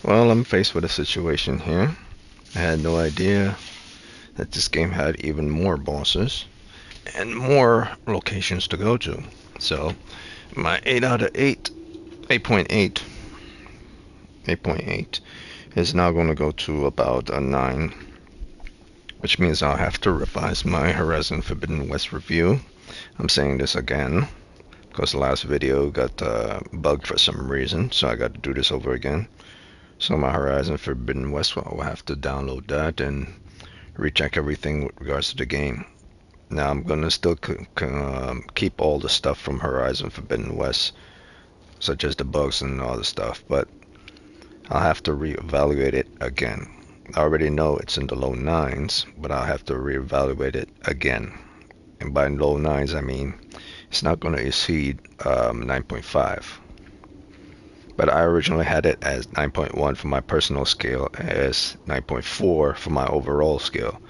Well, I'm faced with a situation here. I had no idea that this game had even more bosses and more locations to go to. So, my 8 out of 8, 8.8, 8.8 is now going to go to about a 9, which means I'll have to revise my Horizon Forbidden West review. I'm saying this again because the last video got bugged for some reason, so I got to do this over again. So my Horizon Forbidden West, well, I'll have to download that and recheck everything with regards to the game. Now I'm gonna still keep all the stuff from Horizon Forbidden West, such as the bugs and all the stuff, but I'll have to reevaluate it again. I already know it's in the low nines, but I'll have to reevaluate it again. And by low nines, I mean it's not going to exceed 9.5. But I originally had it as 9.1 for my personal scale, as 9.4 for my overall scale.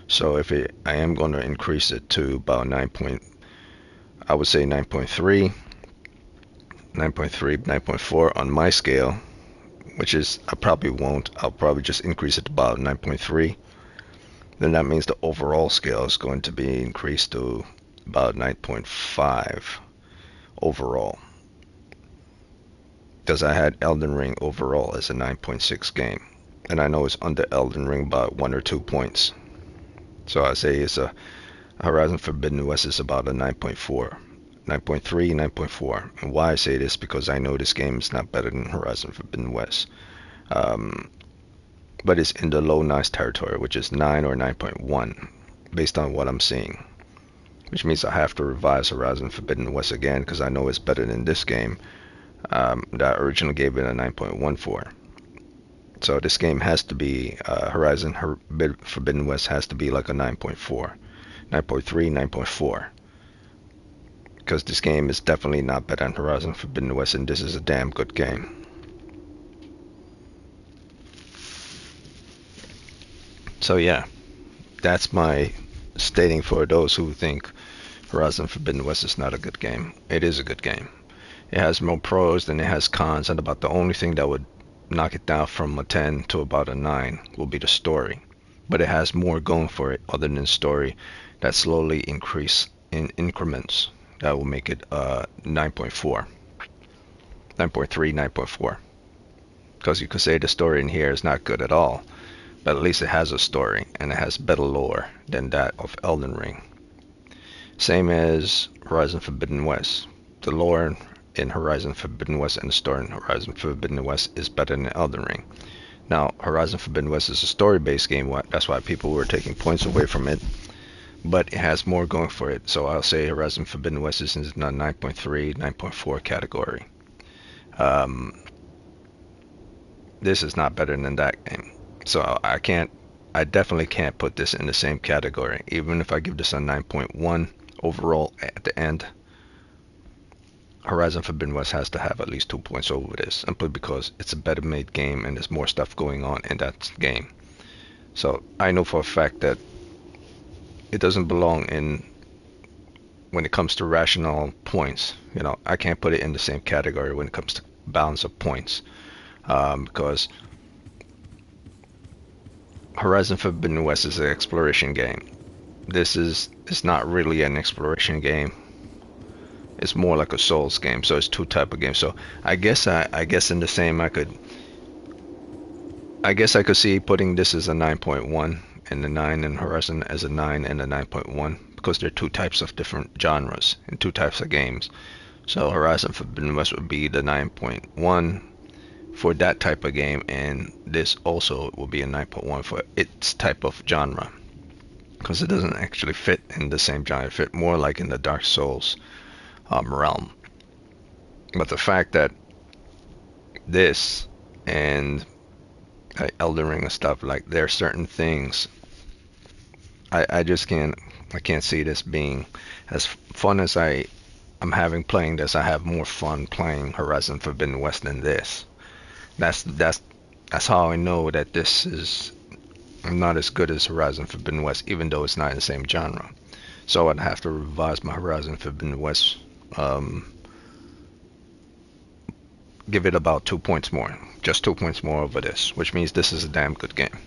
So I am going to increase it to about 9. I would say 9.3, 9.3, 9.4 on my scale, which is I probably won't. I'll probably just increase it to about 9.3. Then that means the overall scale is going to be increased to about 9.5 overall. Because I had Elden Ring overall as a 9.6 game, and I know it's under Elden Ring by 1 or 2 points. So I say it's a Horizon Forbidden West is about a 9.4, 9.3, 9.4. And why I say this because I know this game is not better than Horizon Forbidden West, but it's in the low nines territory, which is 9 or 9.1, based on what I'm seeing. Which means I have to revise Horizon Forbidden West again because I know it's better than this game that I originally gave it a 9.1 for. So this game has to be Horizon Forbidden West has to be like a 9.4, 9.3, 9.4. Because this game is definitely not better than Horizon Forbidden West, and this is a damn good game. So yeah, that's my stating for those who think Horizon Forbidden West is not a good game. It is a good game. It has more pros than it has cons, and about the only thing that would knock it down from a 10 to about a 9 will be the story. But it has more going for it other than story that slowly increase in increments that will make it 9.4, 9.3, 9.4. Because you could say the story in here is not good at all, but at least it has a story and it has better lore than that of Elden Ring. Same as Horizon Forbidden West. The lore in Horizon Forbidden West and the story in Horizon Forbidden West is better than Elden Ring. Now, Horizon Forbidden West is a story-based game. That's why people were taking points away from it. But it has more going for it. So I'll say Horizon Forbidden West is in the 9.3, 9.4 category. Um, this is not better than that game. So I definitely can't put this in the same category. Even if I give this a 9.1 overall at the end, Horizon Forbidden West has to have at least 2 points over this, simply because it's a better made game and there's more stuff going on in that game. So I know for a fact that it doesn't belong in when it comes to rational points. I can't put it in the same category when it comes to balance of points, because Horizon Forbidden West is an exploration game. This is it's not really an exploration game. It's more like a Souls game. So it's two type of games. So I guess in the same I guess I could see putting this as a 9.1 and the 9 and Horizon as a 9 and a 9.1 because they're two types of different genres and two types of games. So Horizon Forbidden West would be the 9.1 for that type of game, and this also will be a 9.1 for its type of genre because it doesn't actually fit in the same genre. It fit more like in the Dark Souls realm. But the fact that this and Elden Ring and stuff, like there are certain things I just can't see this being as fun as I'm having playing this. I have more fun playing Horizon Forbidden West than this. That's how I know that this is not as good as Horizon Forbidden West, even though it's not in the same genre. So I'd have to revise my Horizon Forbidden West um, give it about 2 points more. Just 2 points more over this, which means this is a damn good game.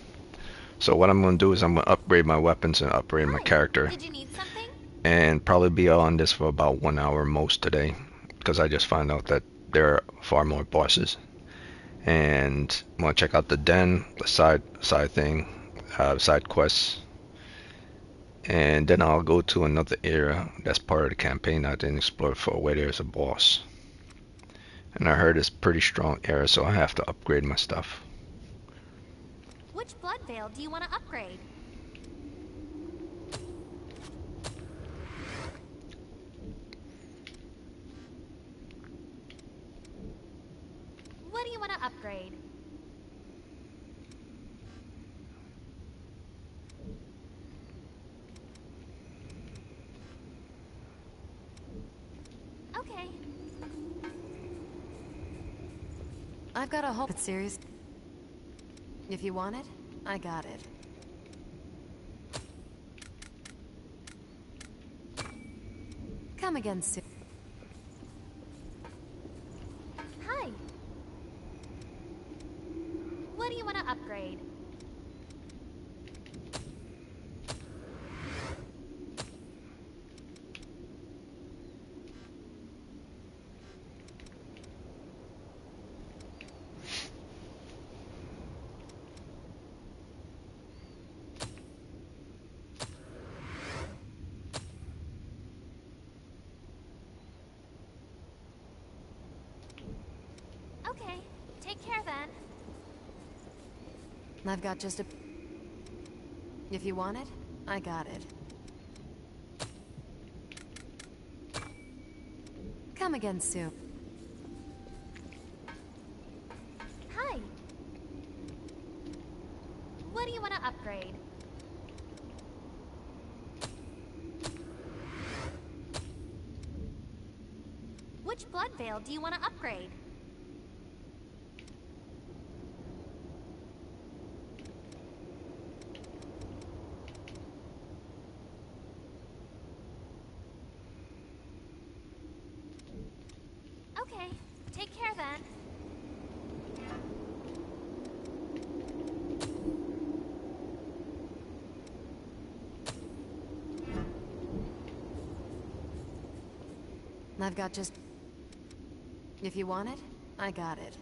So what I'm going to do is I'm going to upgrade my weapons and upgrade my character. Did you need something? And probably be on this for about 1 hour most today. Because I just found out that there are far more bosses. And I'm going to check out the den, the side thing, side quests. And then I'll go to another area that's part of the campaign I didn't explore for, where there's a boss. And I heard it's a pretty strong area, so I have to upgrade my stuff. Which blood veil do you want to upgrade? What do you want to upgrade? Okay. I've got a whole series. If you want it, I got it. Come again soon. Hi. What do you want to upgrade? Okay, take care then. I've got just a... If you want it, I got it. Come again soon. Hi. What do you want to upgrade? Which blood veil do you want to upgrade? Okay, take care then. I've got just... If you want it, I got it.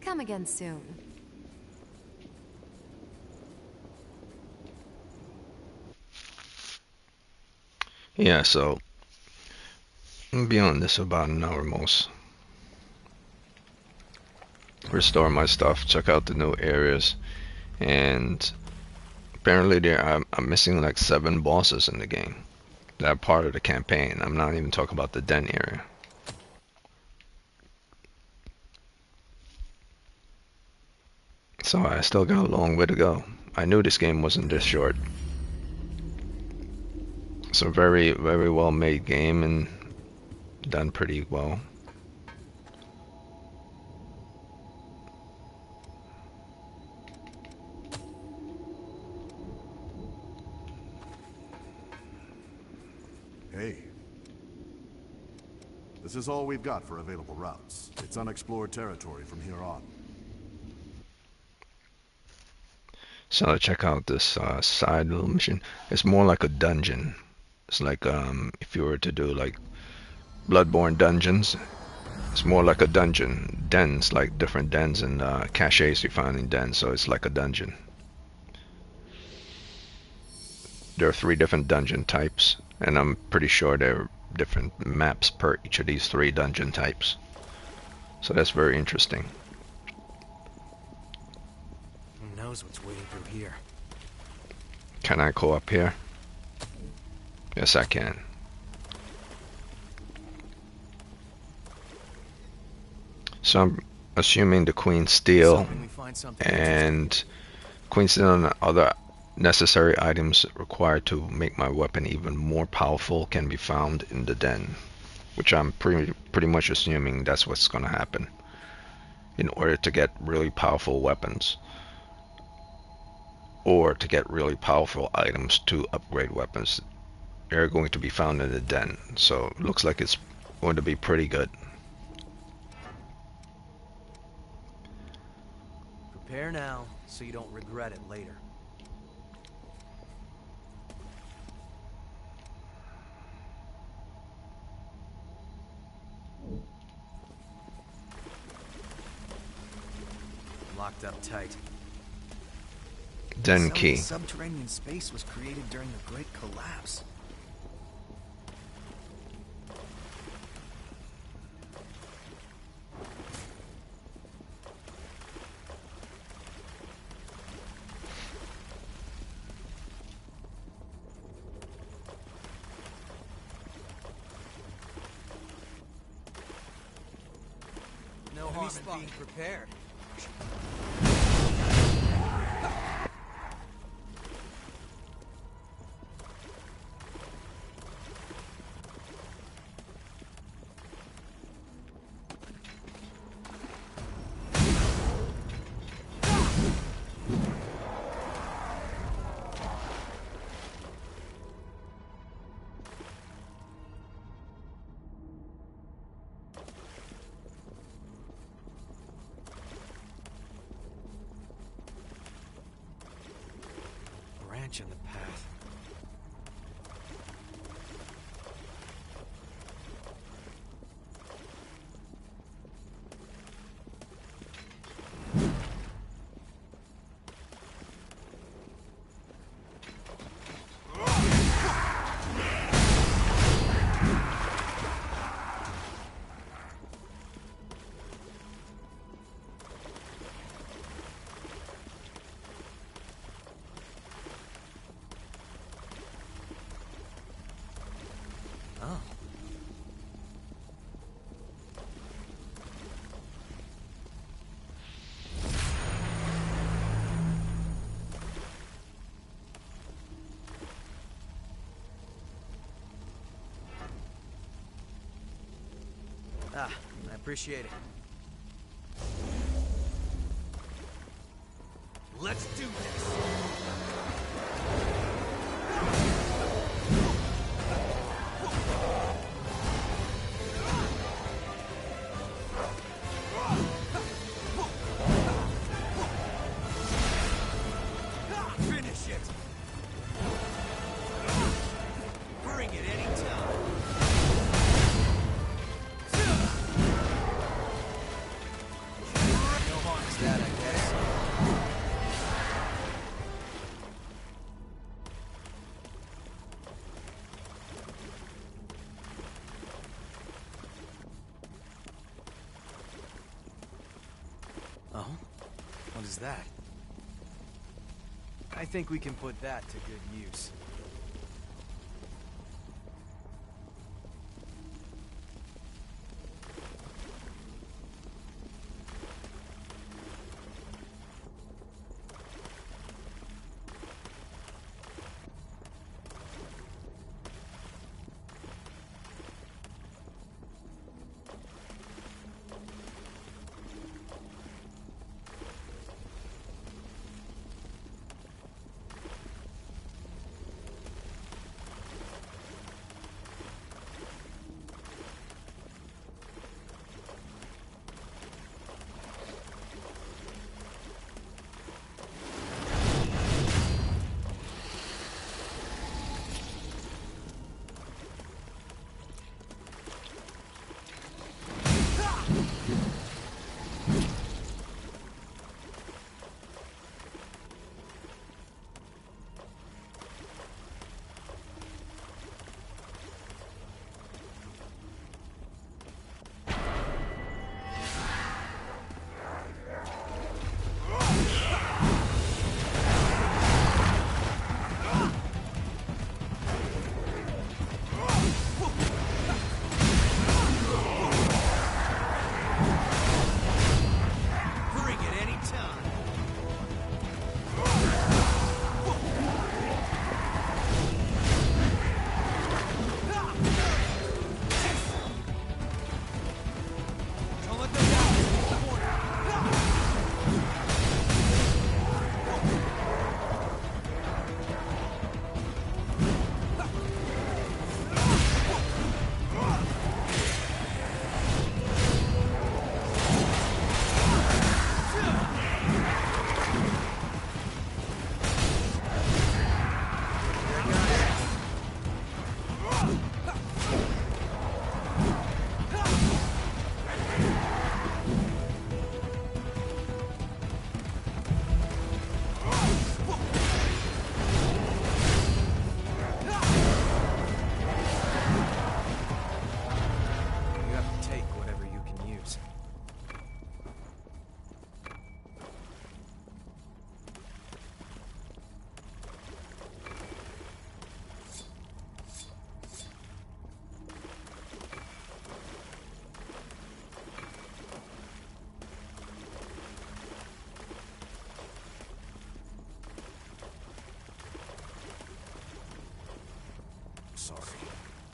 Come again soon. Yeah, so I'll be on this about an hour most. Restore my stuff, check out the new areas, and apparently I'm missing like 7 bosses in the game that are part of the campaign. I'm not even talking about the den area. So I still got a long way to go. I knew this game wasn't this short. It's a very, very well made game and done pretty well. Hey. This is all we've got for available routes. It's unexplored territory from here on. So check out this side little mission. It's more like a dungeon. It's like if you were to do like Bloodborne dungeons, it's more like a dungeon. Dens, like different dens and caches you find in dens, so it's like a dungeon. There are 3 different dungeon types, and I'm pretty sure there are different maps per each of these 3 dungeon types. So that's very interesting. No knows what's waiting through here. Can I go up here? Yes, I can. So I'm assuming the Queen Steel Hoping we find something and Queen Steel and other necessary items required to make my weapon even more powerful can be found in the den, which I'm pretty much assuming that's what's going to happen in order to get really powerful weapons or to get really powerful items to upgrade weapons. They're going to be found in the den, so it looks like it's going to be pretty good. Prepare now, so you don't regret it later. Locked up tight. Den Some of key. the subterranean space was created during the Great Collapse. No harm in being prepared. Branch in the path. Oh. Ah, I appreciate it. Let's do this! Finish it! Bring it anytime! No harm is that, I guess. Oh? What is that? I think we can put that to good use.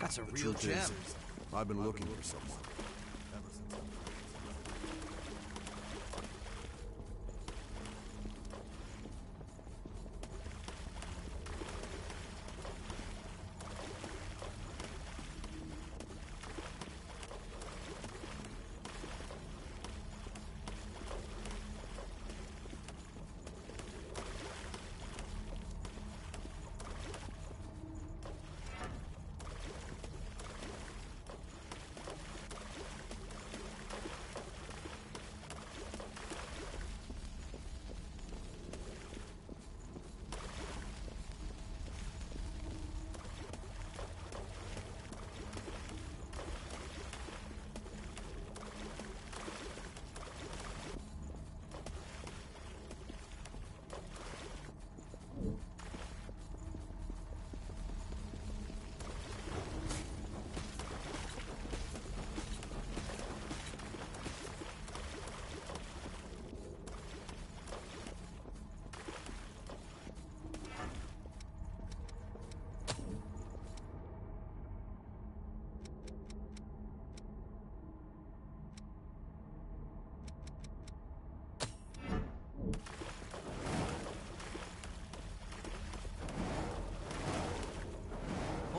That's a The real truth gem. is, I've been looking for someone. Ever since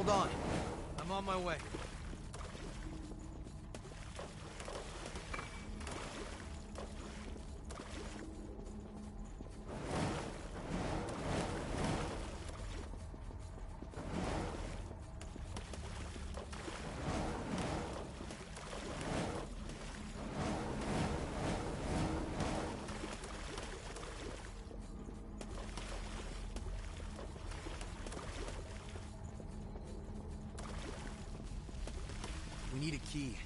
Hold on. I'm on my way. We need a key.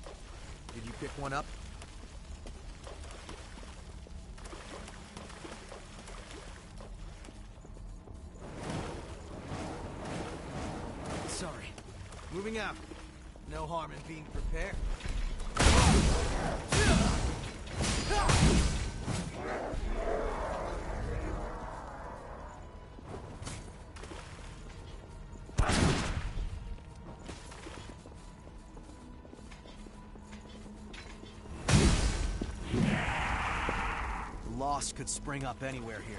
Did you pick one up? Sorry. Moving out. No harm in being prepared. Loss could spring up anywhere here.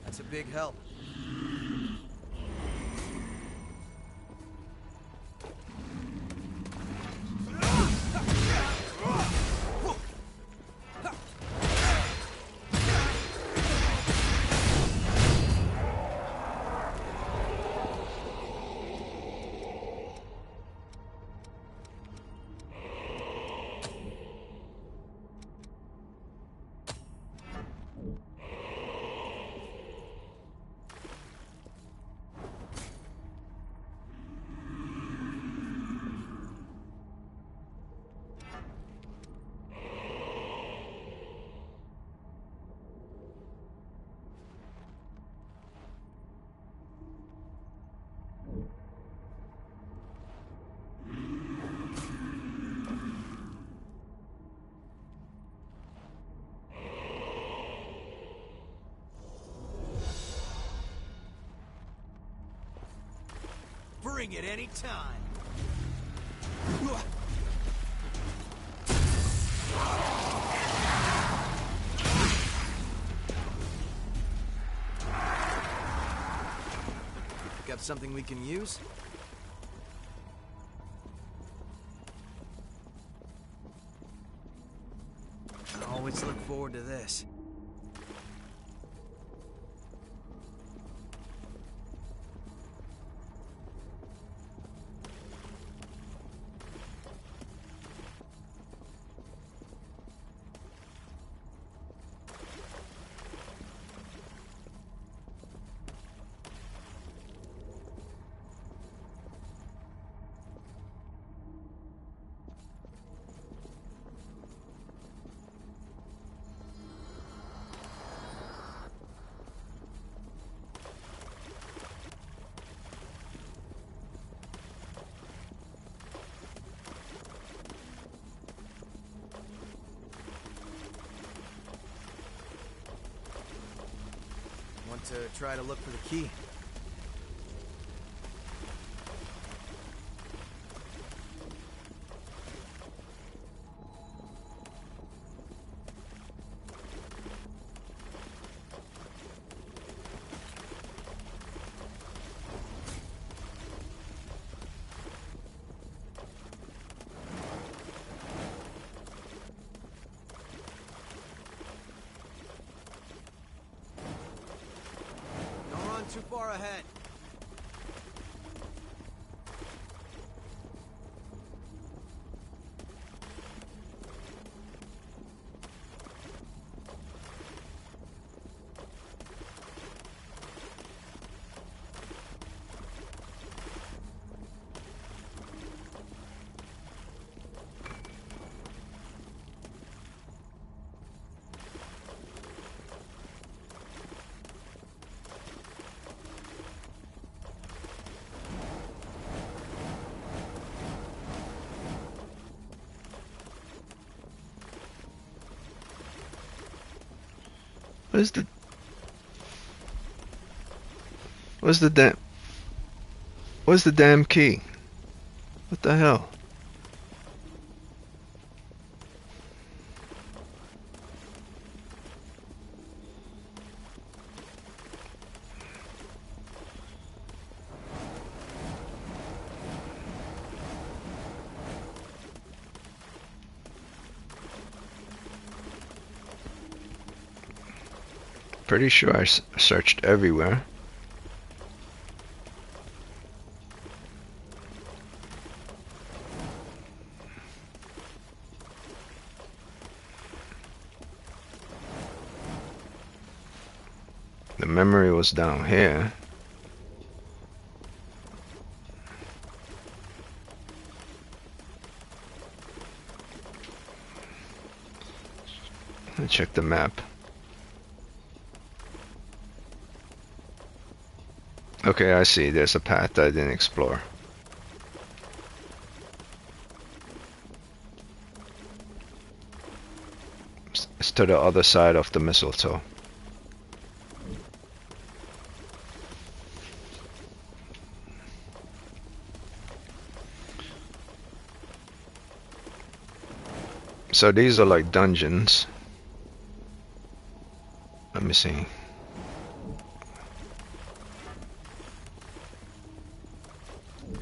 That's a big help. Bring it any time. Got something we can use? I always look forward to this. to try to look for the key. Too far ahead. Where's the damn key? What the hell? Pretty sure I searched everywhere. The memory was down here. Let's check the map. Okay, I see. There's a path I didn't explore. It's to the other side of the mistletoe. So these are like dungeons. Let me see.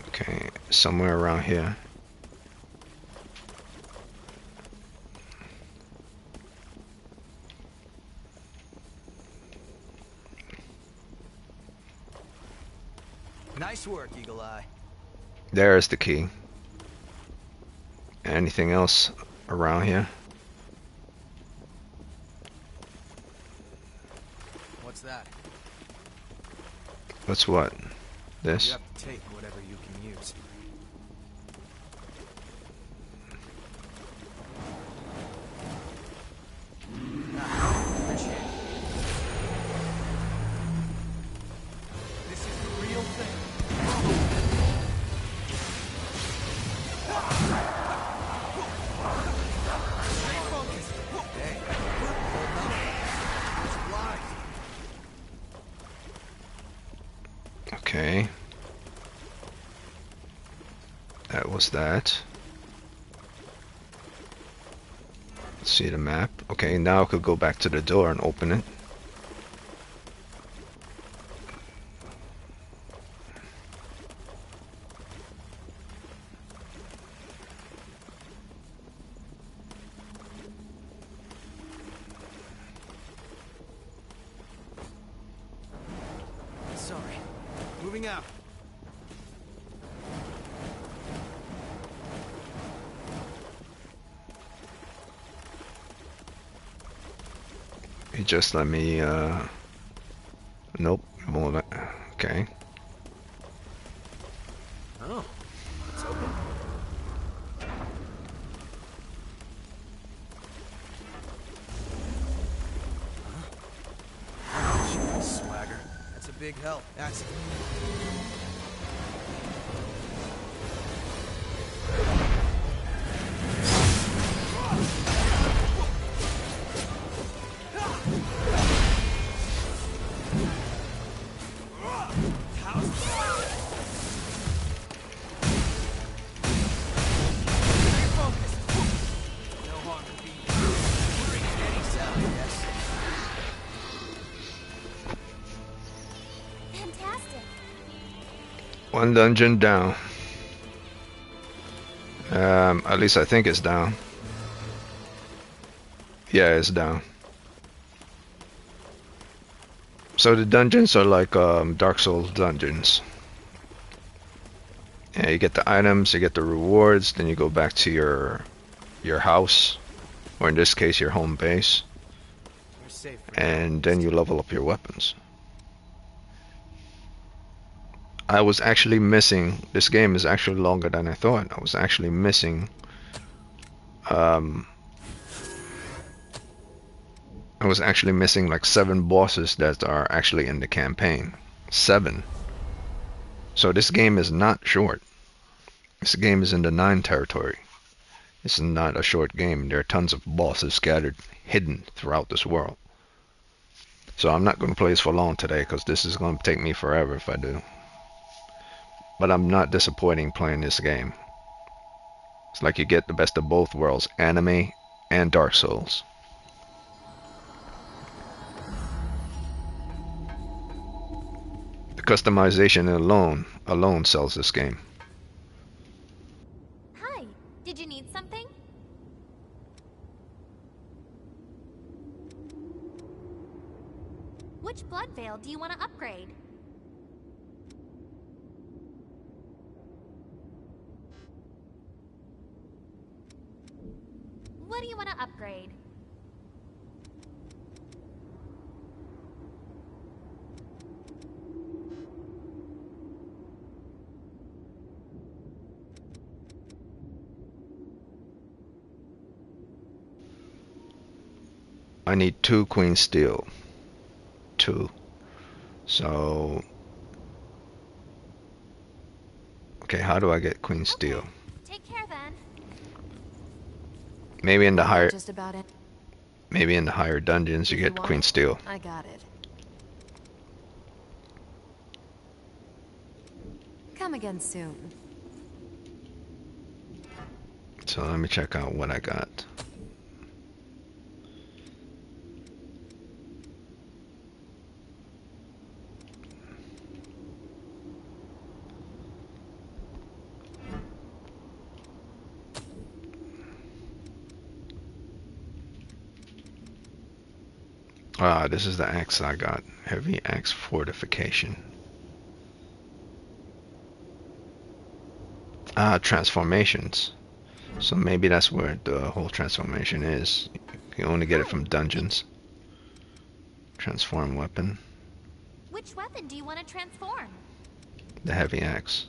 Okay, somewhere around here. Nice work, Eagle Eye. There's the key. Anything else around here? What's that? What's what? This? You have to take whatever you can use. Appreciate it. This is the real thing. Stay focused. Hey, hold on. It's blind. Okay. That was that. Let's see the map. Okay, now I could go back to the door and open it. Sorry. Moving out. He just let me, nope, won't let, okay. Oh, it's open. Huh? Swagger. That's a big help. That's One dungeon down. At least I think it's down. Yeah, it's down. So the dungeons are like Dark Souls dungeons. Yeah, you get the items, you get the rewards, then you go back to your house, or in this case your home base, We're safe for and then you level up your weapons. I was actually missing, this game is actually longer than I thought. I was actually missing like 7 bosses that are actually in the campaign. 7. So this game is not short. This game is in the 9 territory. It's not a short game. There are tons of bosses scattered, hidden throughout this world. So I'm not going to play this for long today because this is going to take me forever if I do. But I'm not disappointing playing this game. It's like you get the best of both worlds, anime and Dark Souls. The customization alone sells this game. Hi, did you need something? Which blood veil do you want to upgrade? What do you want to upgrade? I need 2 Queen Steel. 2. So... Okay, how do I get Queen Steel? Okay, take care then. Maybe in the higher... Just about it. Maybe in the higher dungeons you If get want Queen it, Steel. I got it. Come again soon. So let me check out what I got. Ah, this is the axe I got. Heavy axe fortification. Ah, transformations. So maybe that's where the whole transformation is. You can only get it from dungeons. Transform weapon. Which weapon do you want to transform? The heavy axe.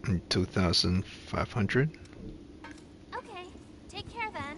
And 2,500. Okay, take care then.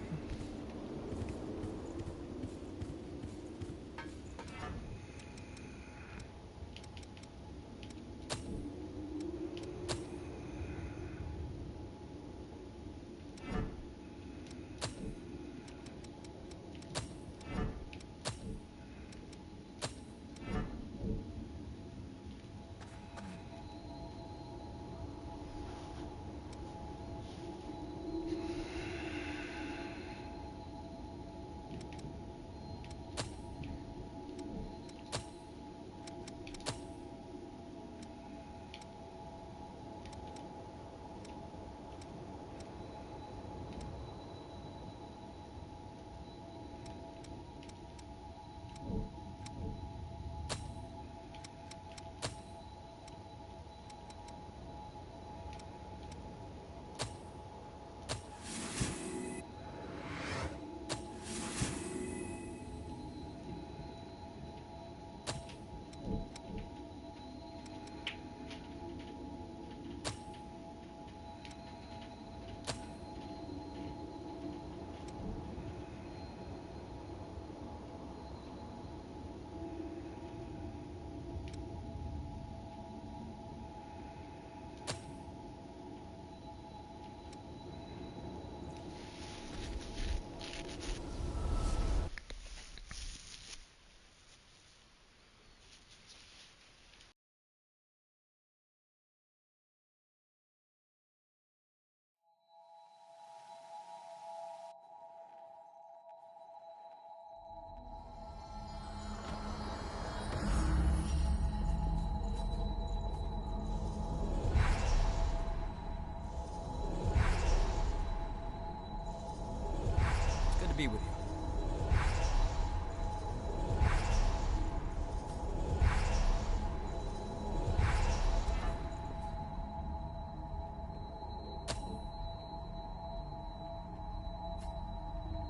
be with you.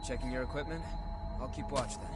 Checking your equipment? I'll keep watch then.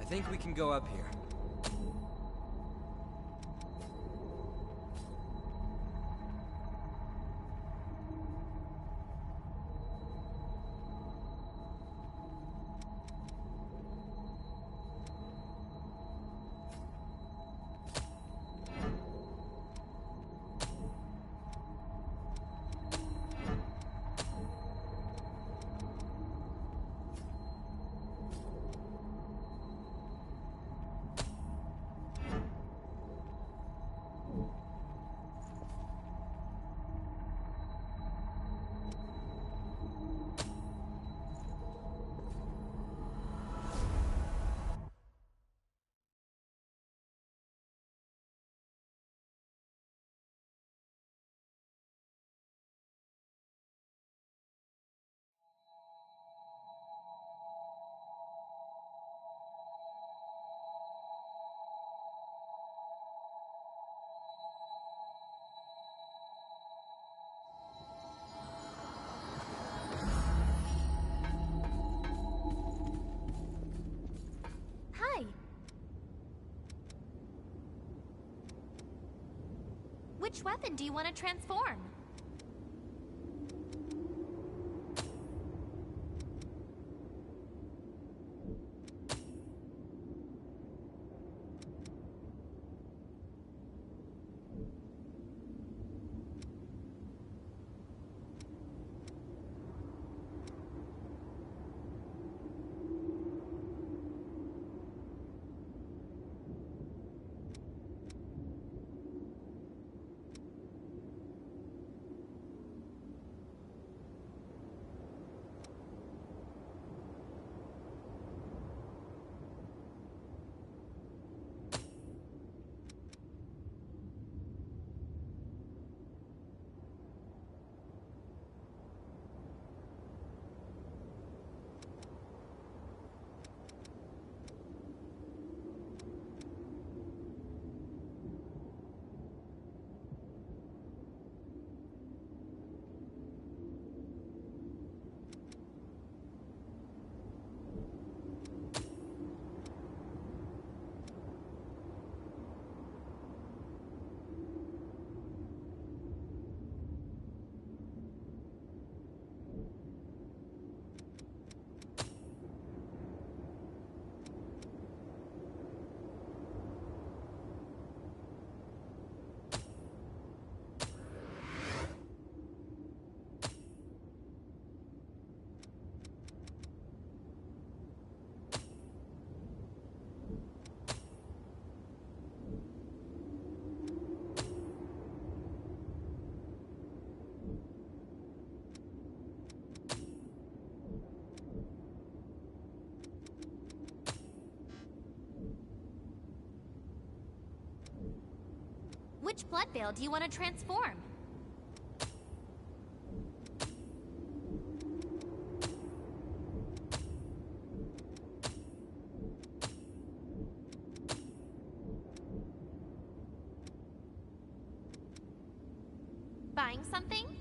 I think we can go up here. Hi. Which weapon do you want to transform? Which blood veil do you want to transform? Buying something?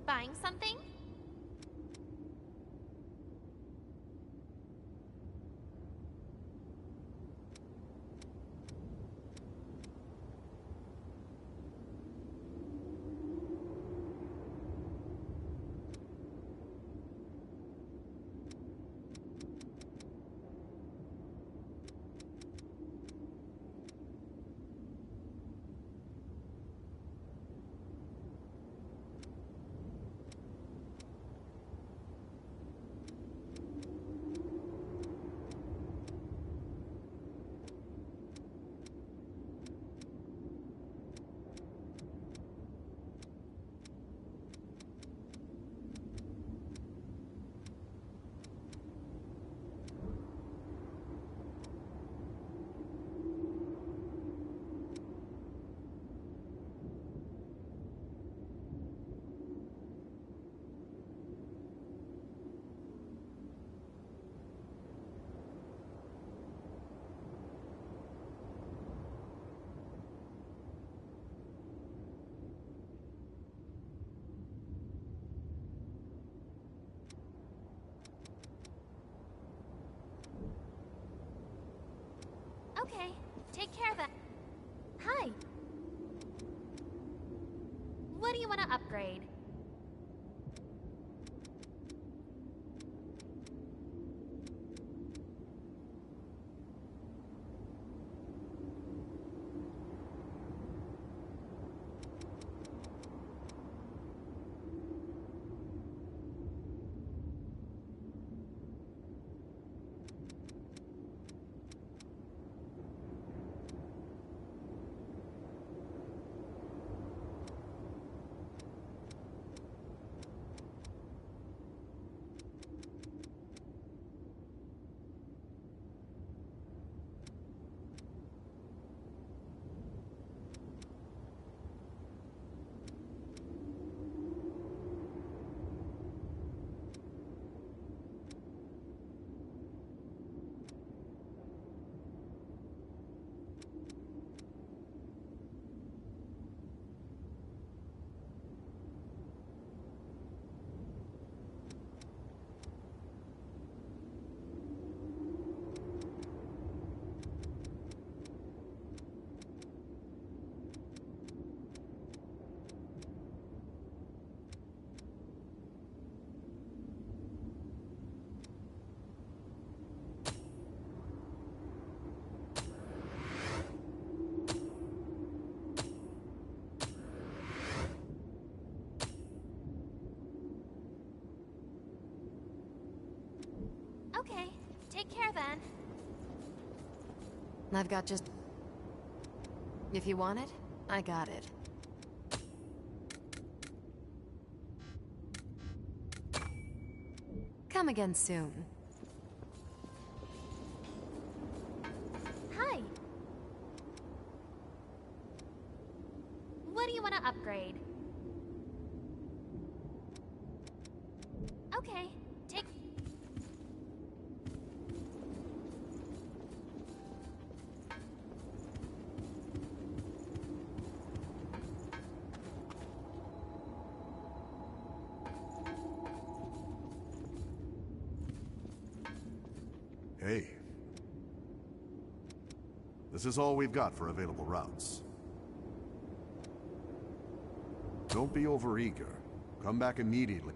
Buying something? Okay, take care then. Hi. What do you want to upgrade? Okay, take care then. I've got just... If you want it, I got it. Come again soon. Hi. What do you want to upgrade? Okay, take... Hey. This is all we've got for available routes. Don't be overeager. Come back immediately.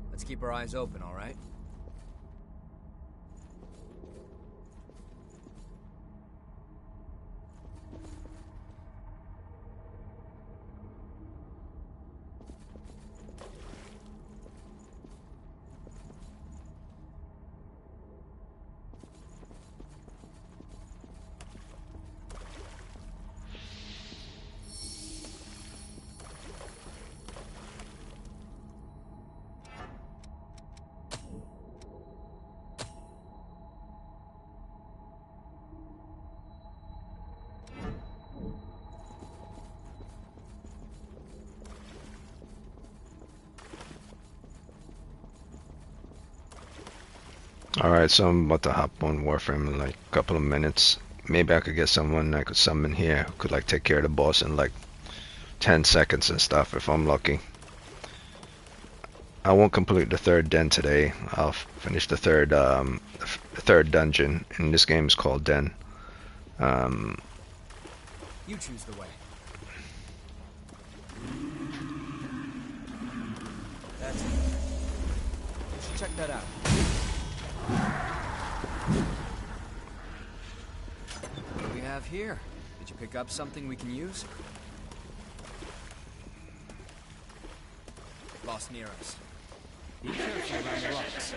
Let's keep our eyes open, all right? Alright, so I'm about to hop on Warframe in like a couple of minutes. Maybe I could get someone I could summon here who could like take care of the boss in like 10 seconds and stuff if I'm lucky. I won't complete the third den today. I'll finish the third dungeon, and this game is called Den. You choose the way. That's it. You should check that out. What do we have here? Did you pick up something we can use? Lost near us. Be careful around the rocks.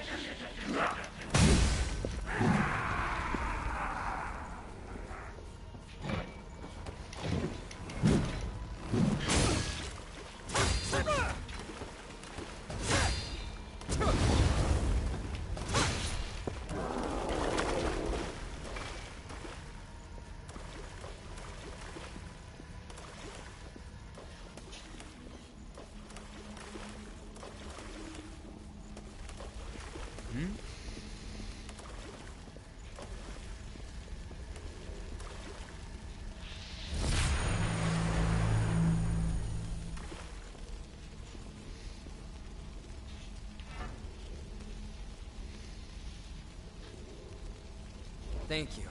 Thank you.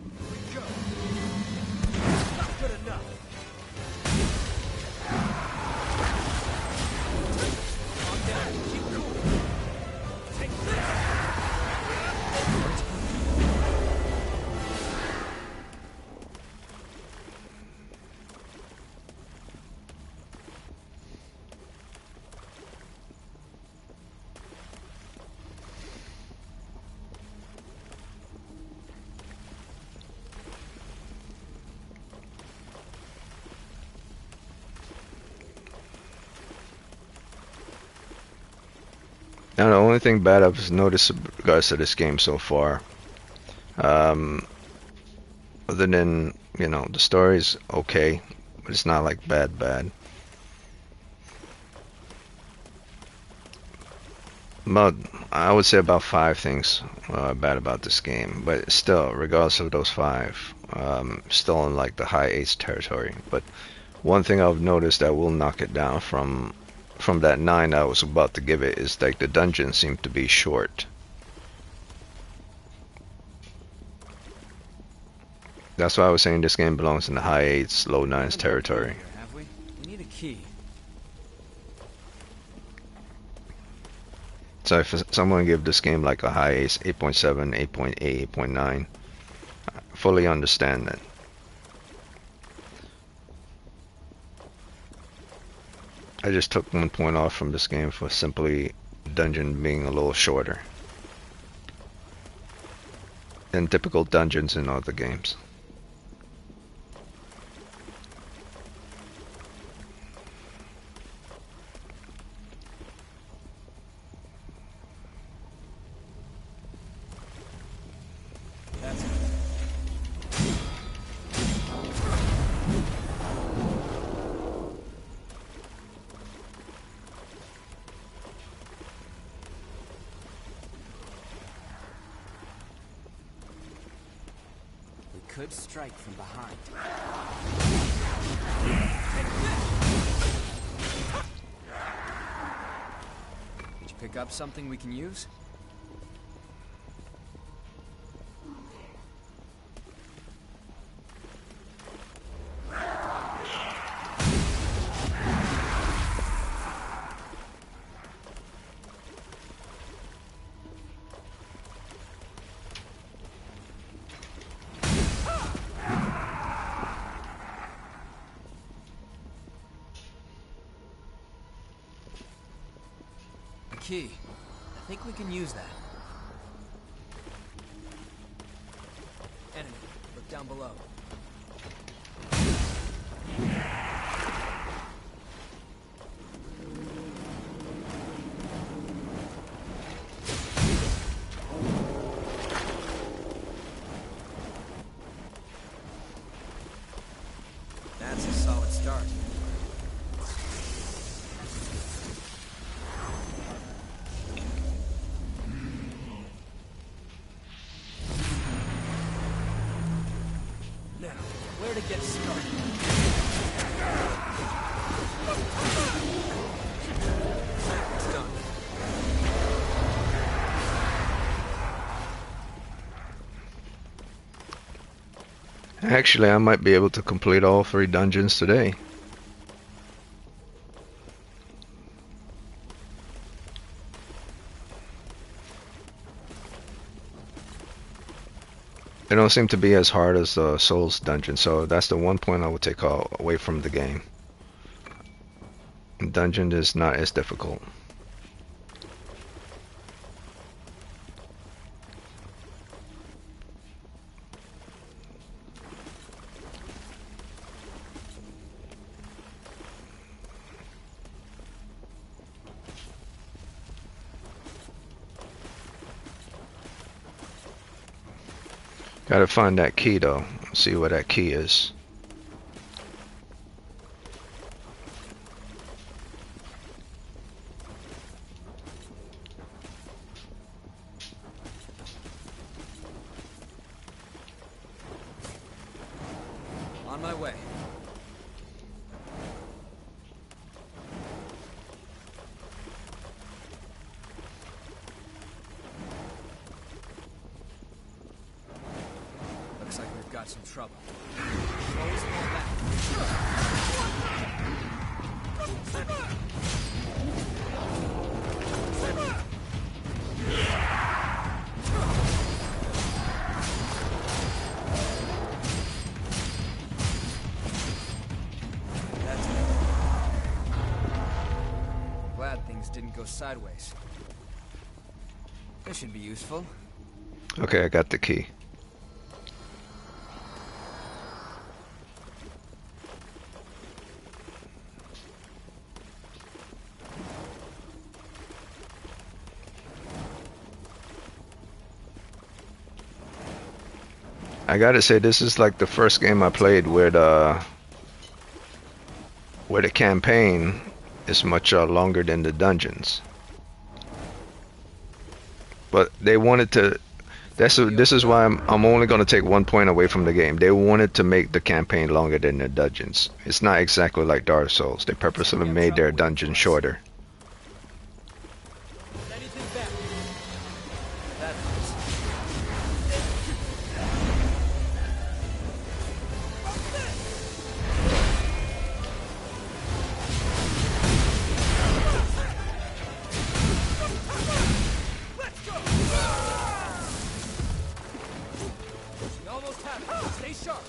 Here we go. Not good enough. Calm down. Keep cool. Take this. Now the only thing bad I've noticed in regards to this game so far, other than, you know, the story's okay, but it's not like bad. About, I would say about 5 things bad about this game, but still, regardless of those 5, still in like the high 8s territory. But one thing I've noticed that will knock it down from that 9 I was about to give it is like the dungeons seem to be short. That's why I was saying this game belongs in the high 8s, low 9s territory. Have we? We need a key. So if someone give this game like a high 8, 8.7, 8.8, 8.9, I fully understand that. I just took 1 point off from this game for simply dungeon being a little shorter than typical dungeons in other games. That's it. We could strike from behind. Did you pick up something we can use? Key. I think we can use that. Enemy, look down below. That's a solid start. Where to get started? It's done. Actually, I might be able to complete all 3 dungeons today. They don't seem to be as hard as the Souls dungeon, so that's the one point I would take away from the game. Dungeon is not as difficult. Gotta find that key though. See where that key is. On my way. Looks like we've got some trouble. Always fall back. That's it. Glad things didn't go sideways. This should be useful. Okay, I got the key. I gotta say, this is like the first game I played where the campaign is much longer than the dungeons. But they wanted to. This is why I'm only gonna take 1 point away from the game. They wanted to make the campaign longer than the dungeons. It's not exactly like Dark Souls. They purposely made their dungeons shorter. Anything back? That hurts. Let's go! We almost have it. Stay sharp.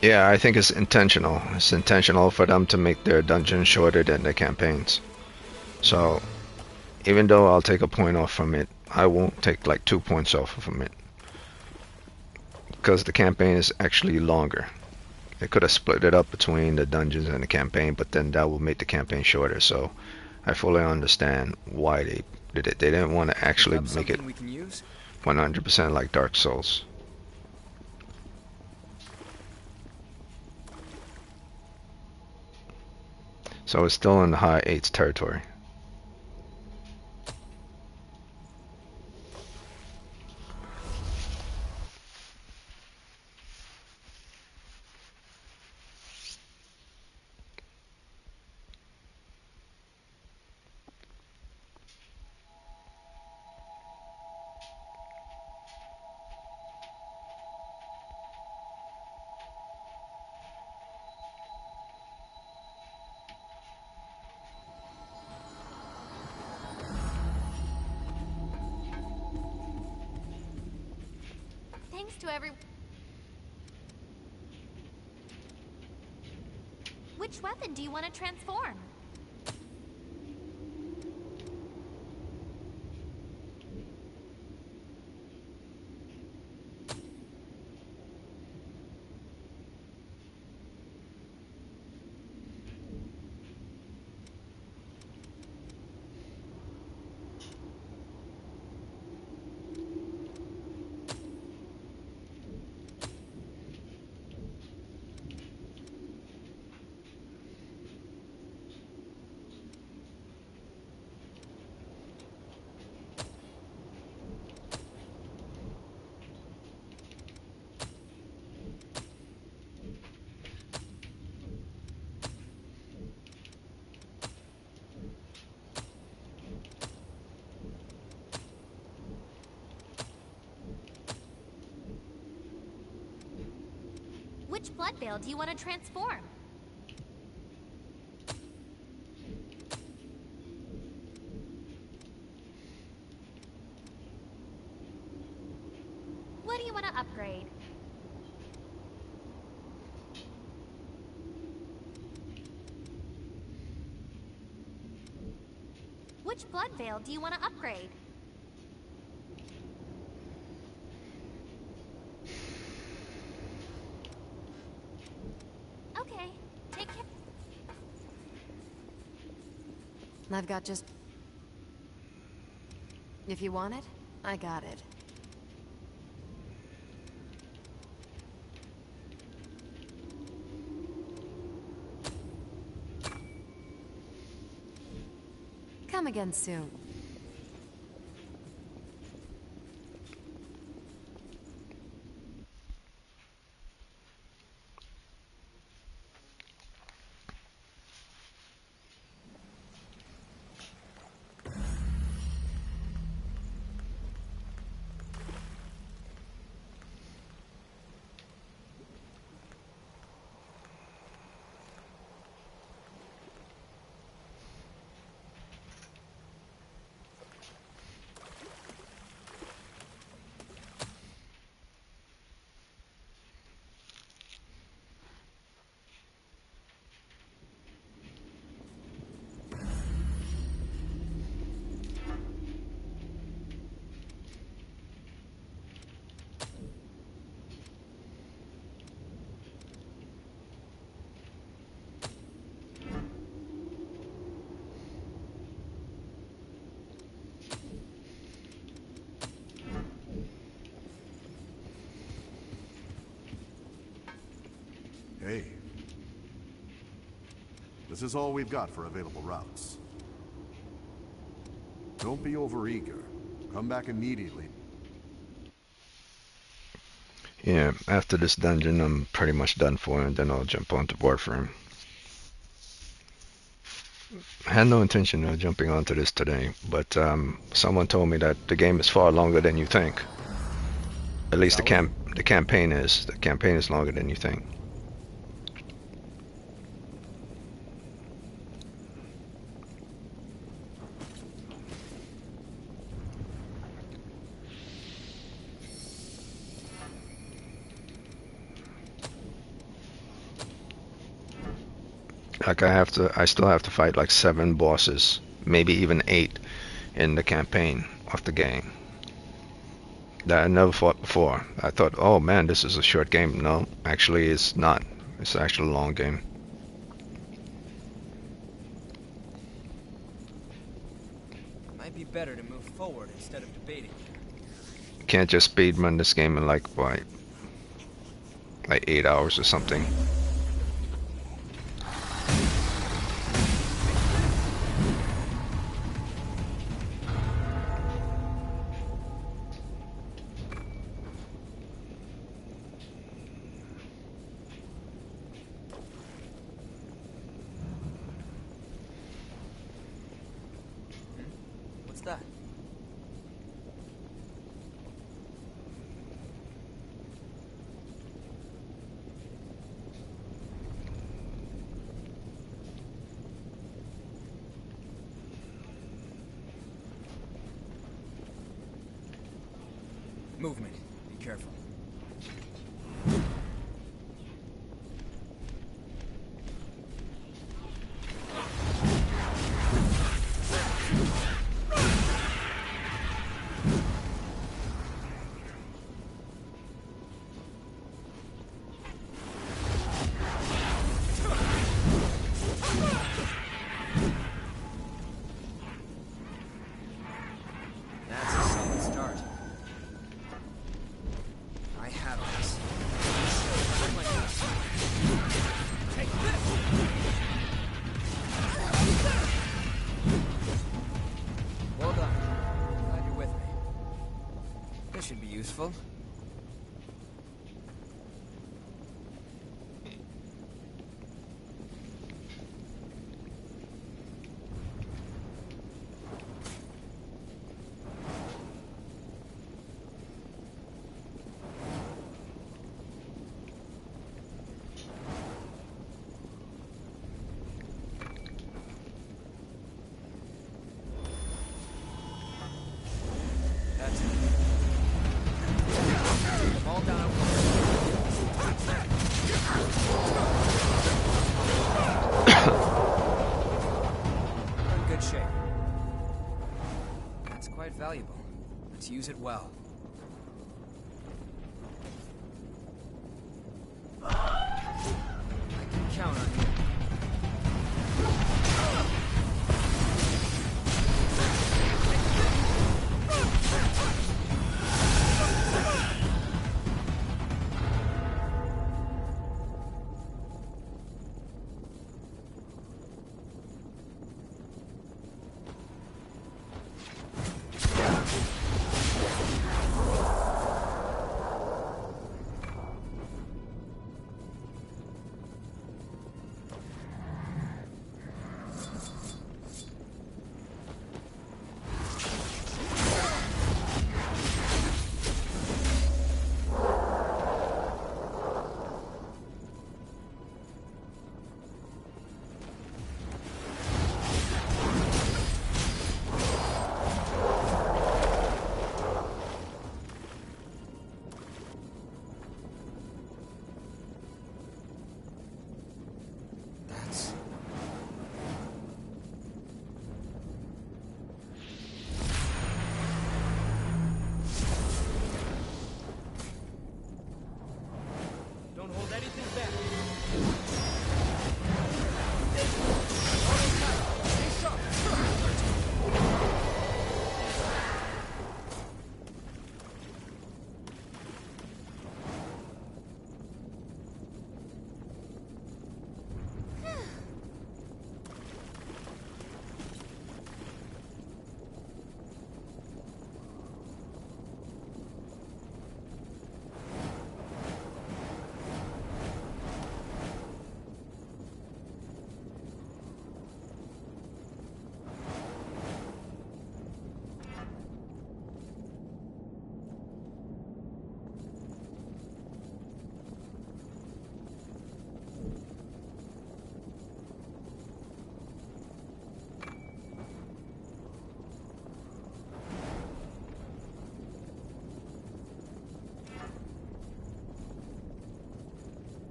Yeah, I think it's intentional. It's intentional for them to make their dungeons shorter than the campaigns. So, even though I'll take a point off from it, I won't take like 2 points off from it. Because the campaign is actually longer. They could have split it up between the dungeons and the campaign, but then that will make the campaign shorter. So, I fully understand why they did it. They didn't want to actually make it we can use? 100% like Dark Souls. So it's still in the high 8s territory. Thanks to every... Which weapon do you want to transform? Which blood veil do you want to transform? What do you want to upgrade? Which blood veil do you want to upgrade? Okay, take care. I've got just... If you want it, I got it. Come again soon. Hey. This is all we've got for available routes. Don't be overeager. Come back immediately. Yeah, after this dungeon, I'm pretty much done for, and then I'll jump onto Warframe. I had no intention of jumping onto this today, but someone told me that the game is far longer than you think. At least the campaign is. The campaign is longer than you think. Like I still have to fight like 7 bosses, maybe even 8 in the campaign of the game that I never fought before. I thought, oh man, this is a short game. No, actually it's not. It's actually a long game. Might be better to move forward instead of debating. You can't just speedrun this game in like 8 hours or something. What's that? Movement. Be careful. That's a solid start. I have this. Take this! Well done. Glad you're with me. This should be useful. valuable. Let's use it well. I can count on you. Don't hold anything back.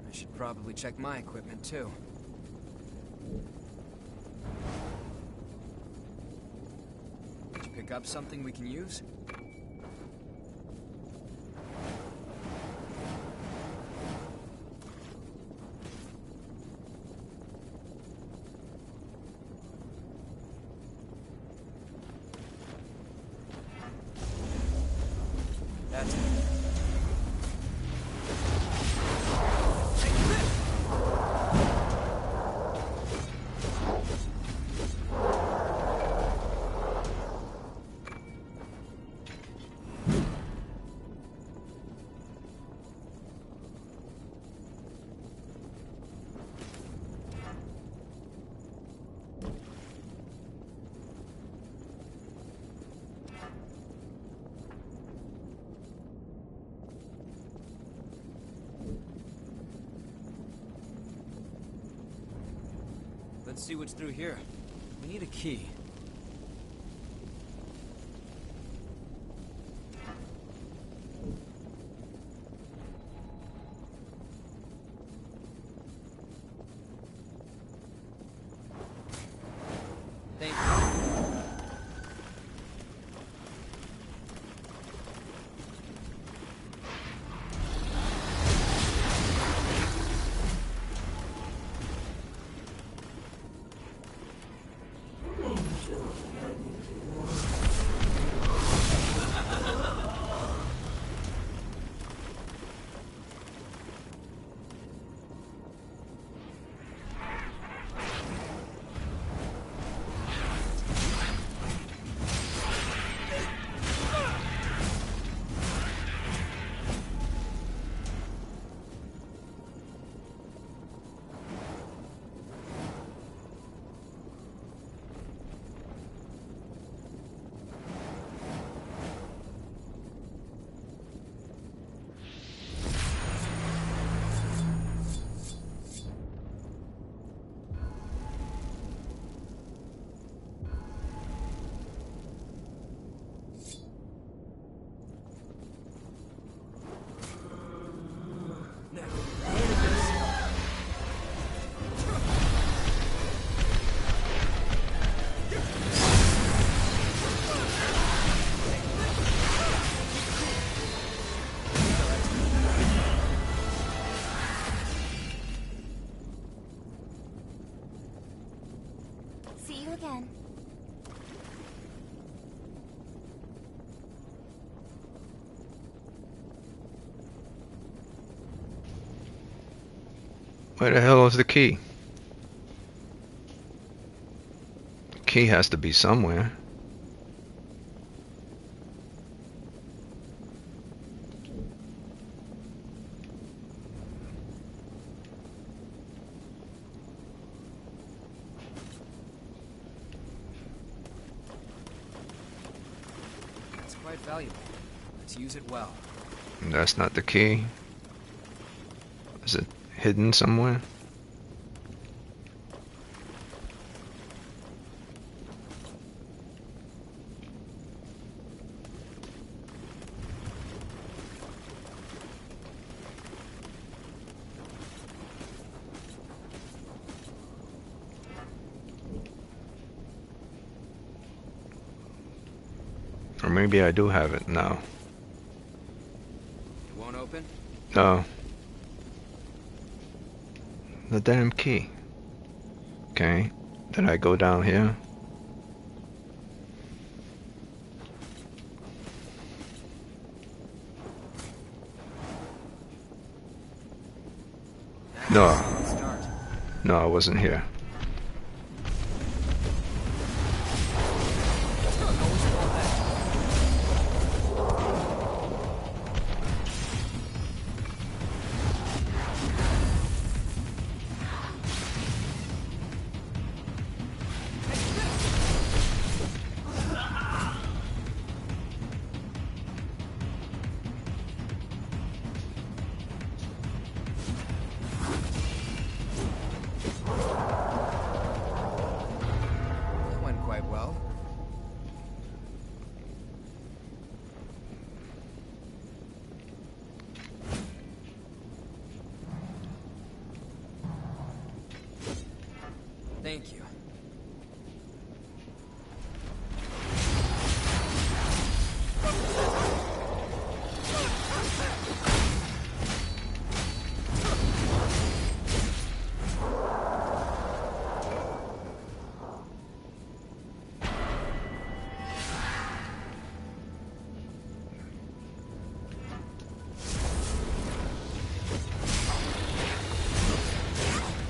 I should probably check my equipment, too. Did you pick up something we can use? That's it. Let's see what's through here. We need a key. Thank you. you again. Where the hell is the key? The key has to be somewhere. It's quite valuable. Let's use it well. That's not the key. Is it hidden somewhere? Or maybe I do have it now. It won't open? No. The damn key. Okay. Did I go down here? No. Start. No, I wasn't here. That went quite well. Thank you.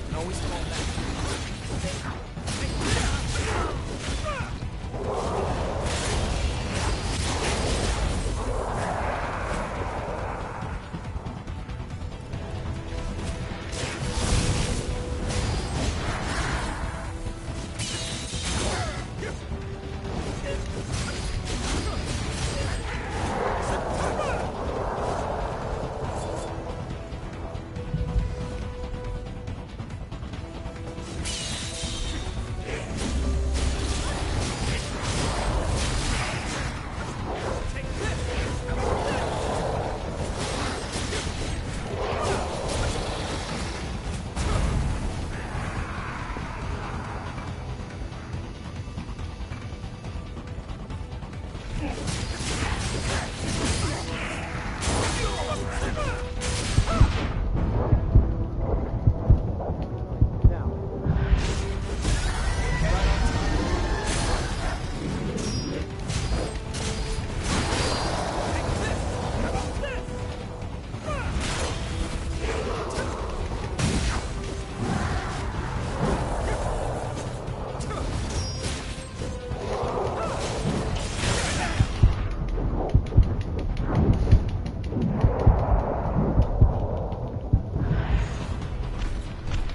And always fall back.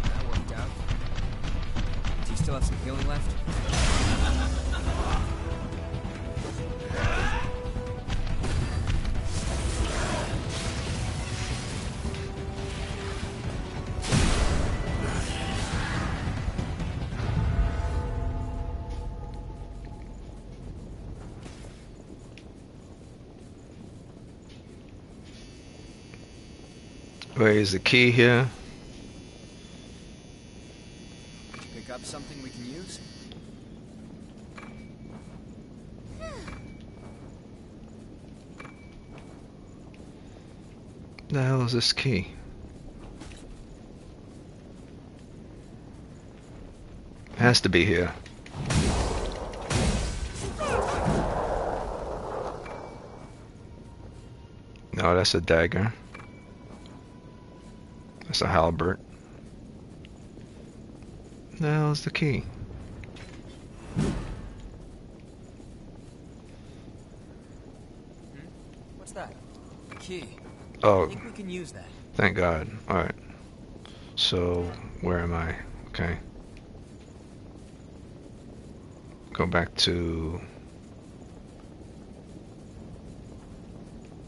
That worked out. Do you still have some healing left? Where is the key here? Pick up something we can use? The hell is this key? It has to be here. No, that's a dagger. That's a halberd. The hell's the key? What's that? A key. I Oh, think we can use that. thank God. Alright. So, where am I? Okay. Go back to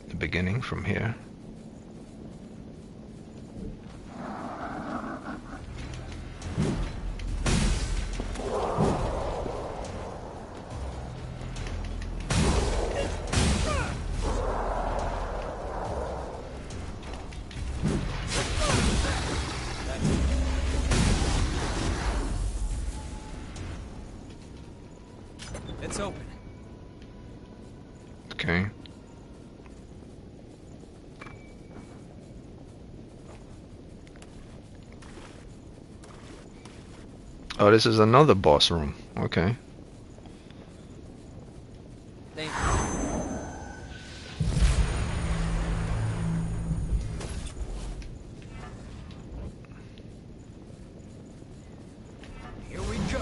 the beginning from here. It's open. Okay. Oh, this is another boss room. Okay. Thank you. Here we go.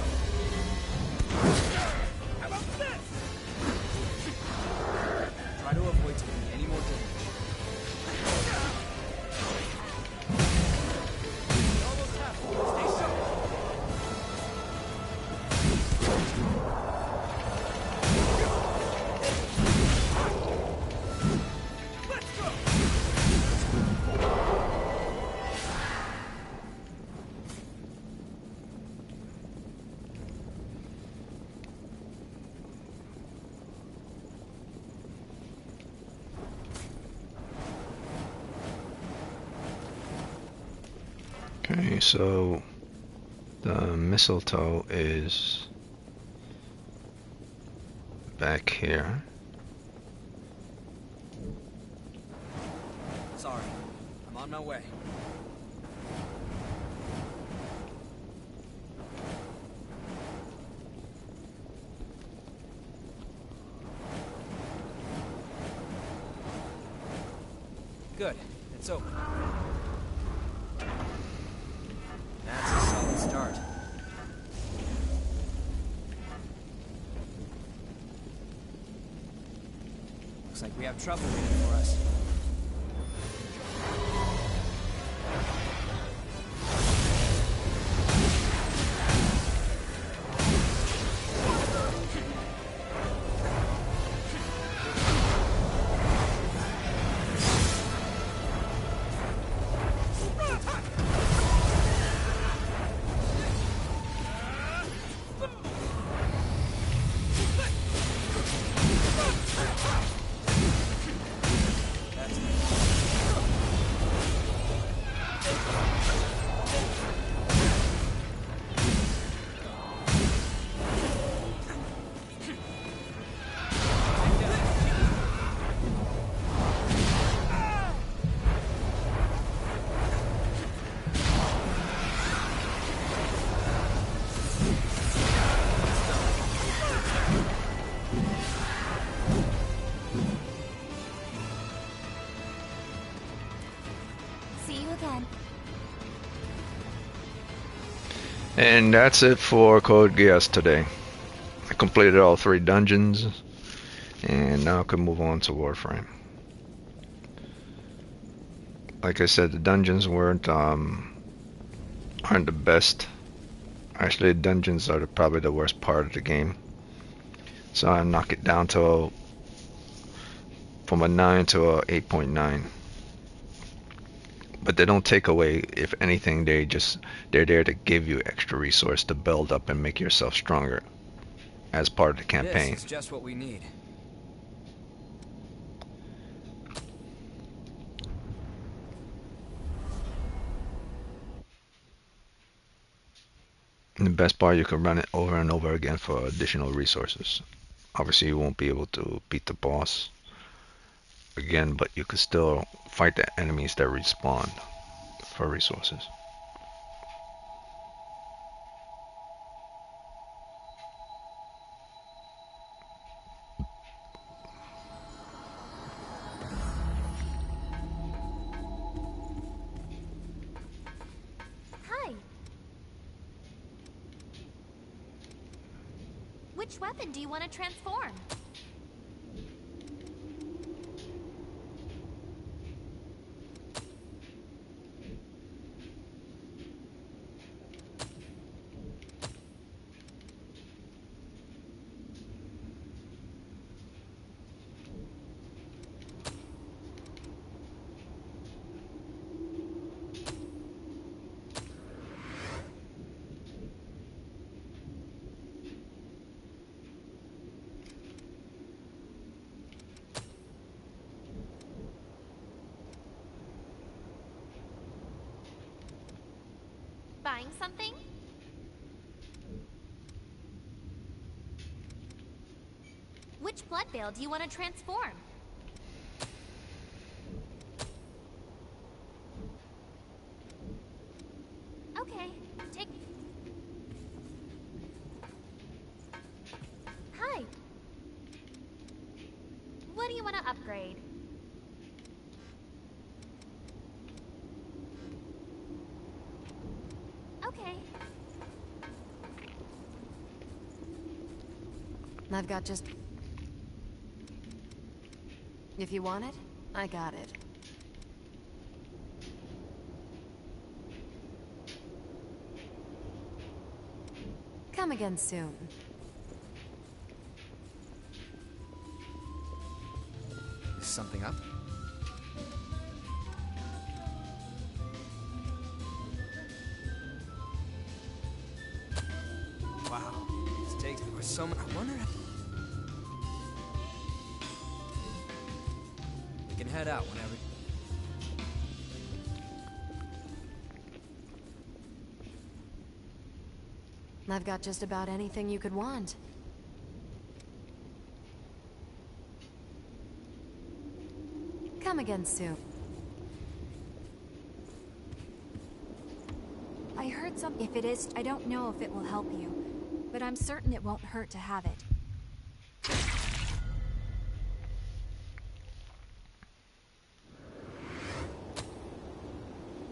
How about this? Try to avoid taking any more damage. Almost halfway. Stay safe. Okay, so the mistletoe is back here. Sorry. I'm on my way. Good. It's open. That's a solid start. Looks like we have trouble waiting for us. See you again. And that's it for Code Geass today. I completed all 3 dungeons, and now I can move on to Warframe. Like I said, the dungeons aren't the best. Actually, the dungeons are probably the worst part of the game. So I knock it down to from a 9 to a 8.9. But they don't take away. If anything, they're there to give you extra resource to build up and make yourself stronger as part of the campaign. This is just what we need. And the best part, you can run it over and over again for additional resources. Obviously, you won't be able to beat the boss again, but you can still fight the enemies that respawn for resources. Which weapon do you want to transform? Buying something? Which blood veil do you want to transform? Okay, take... Hi. What do you want to upgrade? Okay. I've got just... If you want it, I got it. Come again soon. Is something up? Wow, this takes me so much. I wonder if... We can head out whenever... I've got just about anything you could want. Come again soon. I heard some... If it is, I don't know if it will help you, but I'm certain it won't hurt to have it.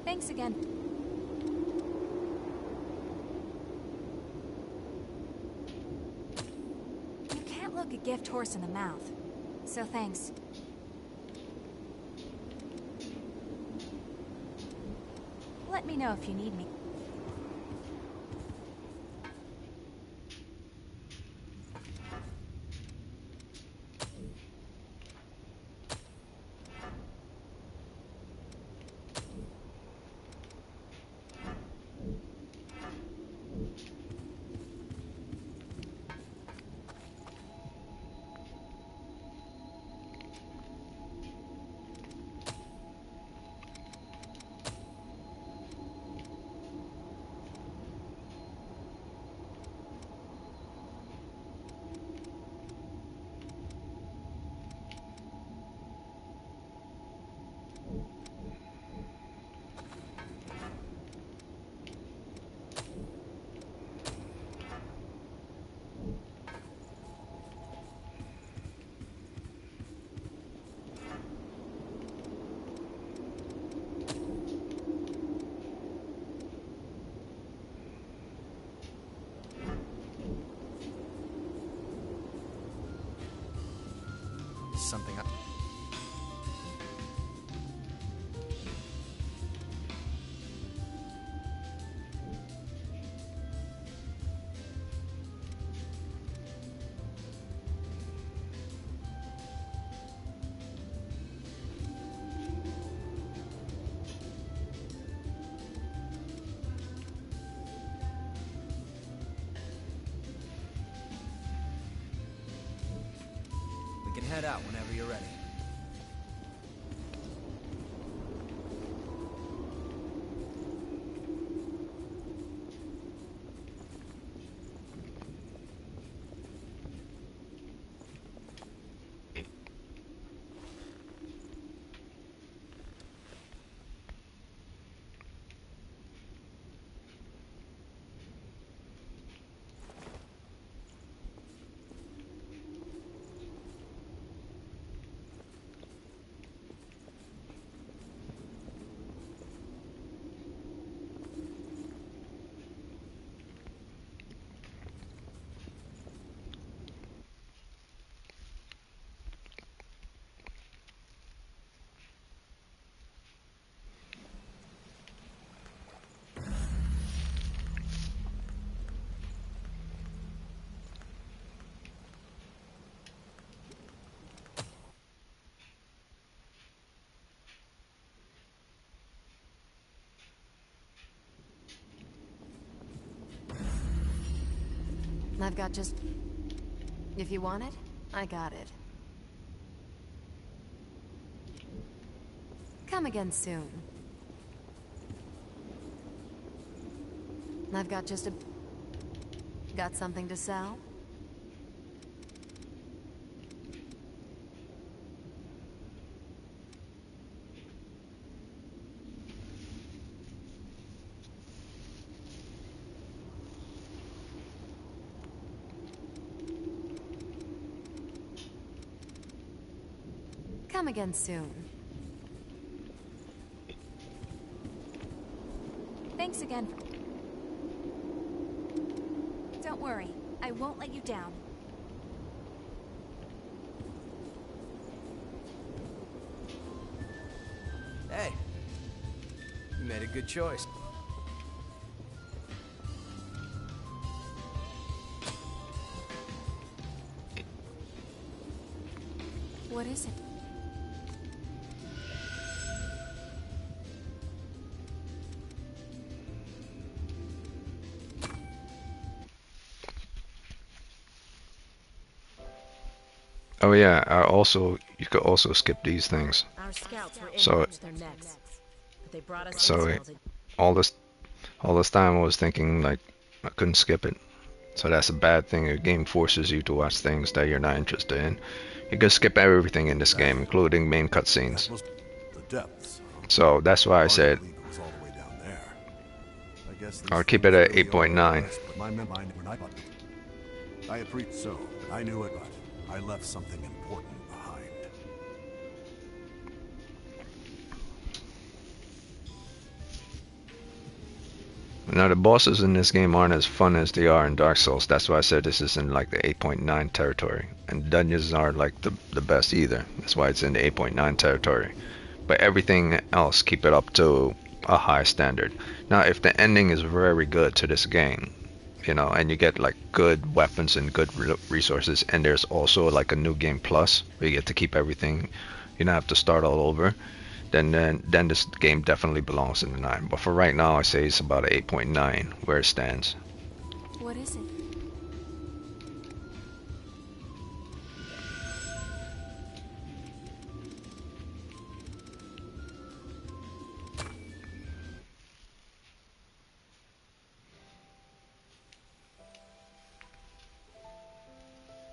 Thanks again. You can't look a gift horse in the mouth, so thanks. Let me know if you need me. Something up. We can head out whenever you're ready. I've got just... If you want it, I got it. Come again soon. I've got just a... Got something to sell? Come again soon. Thanks again. Don't worry, I won't let you down. Hey, you made a good choice. What is it? Oh yeah, you could also skip these things. Our scouts were So- ambushed their necks, but they brought us So intel to- all this time I was thinking like I couldn't skip it. So that's a bad thing. A game forces you to watch things that you're not interested in. You can skip everything in this game, including main cutscenes. The depths. So that's why I said Hardly it was all the way down there. I guess I'll these keep it things at really 8.9. overpriced, but my mind were not. I appreciate so. I knew it, but I left something important behind. Now the bosses in this game aren't as fun as they are in Dark Souls. That's why I said this is in like the 8.9 territory. And dungeons aren't like the best either. That's why it's in the 8.9 territory. But everything else, keep it up to a high standard. Now if the ending is very good to this game, you know, and you get like good weapons and good resources, and there's also like a new game plus where you get to keep everything, you don't have to start all over, then this game definitely belongs in the 9. But for right now I say it's about an 8.9 where it stands. What is it?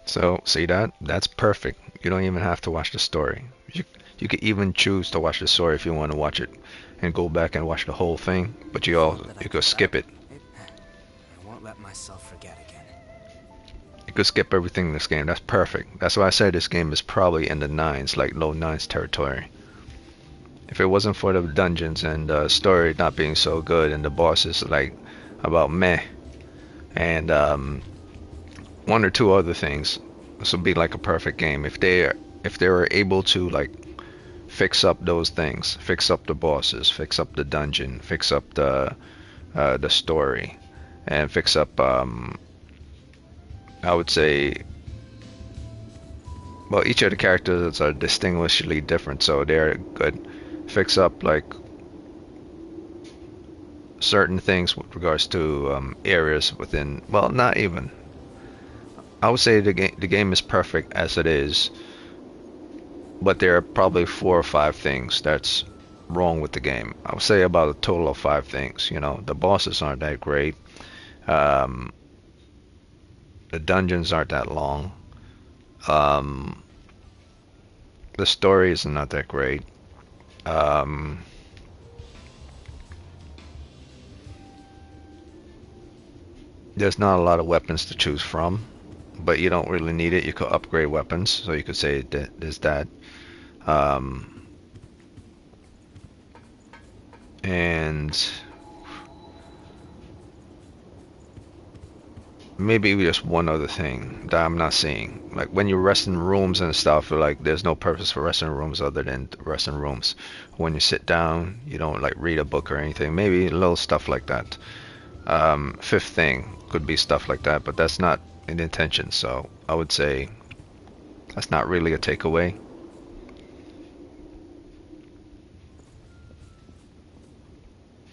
So see that? That's perfect. You don't even have to watch the story. You could even choose to watch the story if you want to watch it and go back and watch the whole thing, but you could skip it. I won't let myself forget again. You could skip everything in this game. That's perfect. That's why I said this game is probably in the 9s, like low 9s territory. If it wasn't for the dungeons and the story not being so good and the bosses like about meh and one or two other things, this would be like a perfect game. If they were able to like fix up those things, fix up the bosses, fix up the dungeon, fix up the story, and fix up I would say, well, each of the characters are distinguishedly different, so they're good. Fix up like certain things with regards to areas within, well, not even. I would say the game is perfect as it is, but there are probably 4 or 5 things that's wrong with the game. I would say about a total of 5 things. You know, the bosses aren't that great. The dungeons aren't that long. The story is not that great. There's not a lot of weapons to choose from, but you don't really need it. You could upgrade weapons, so you could say that there's that. And maybe just one other thing that I'm not seeing. Like when you rest in rooms and stuff, like there's no purpose for resting rooms other than resting rooms. When you sit down, you don't like read a book or anything. Maybe little stuff like that. 5th thing could be stuff like that, but that's not an intention. So I would say that's not really a takeaway.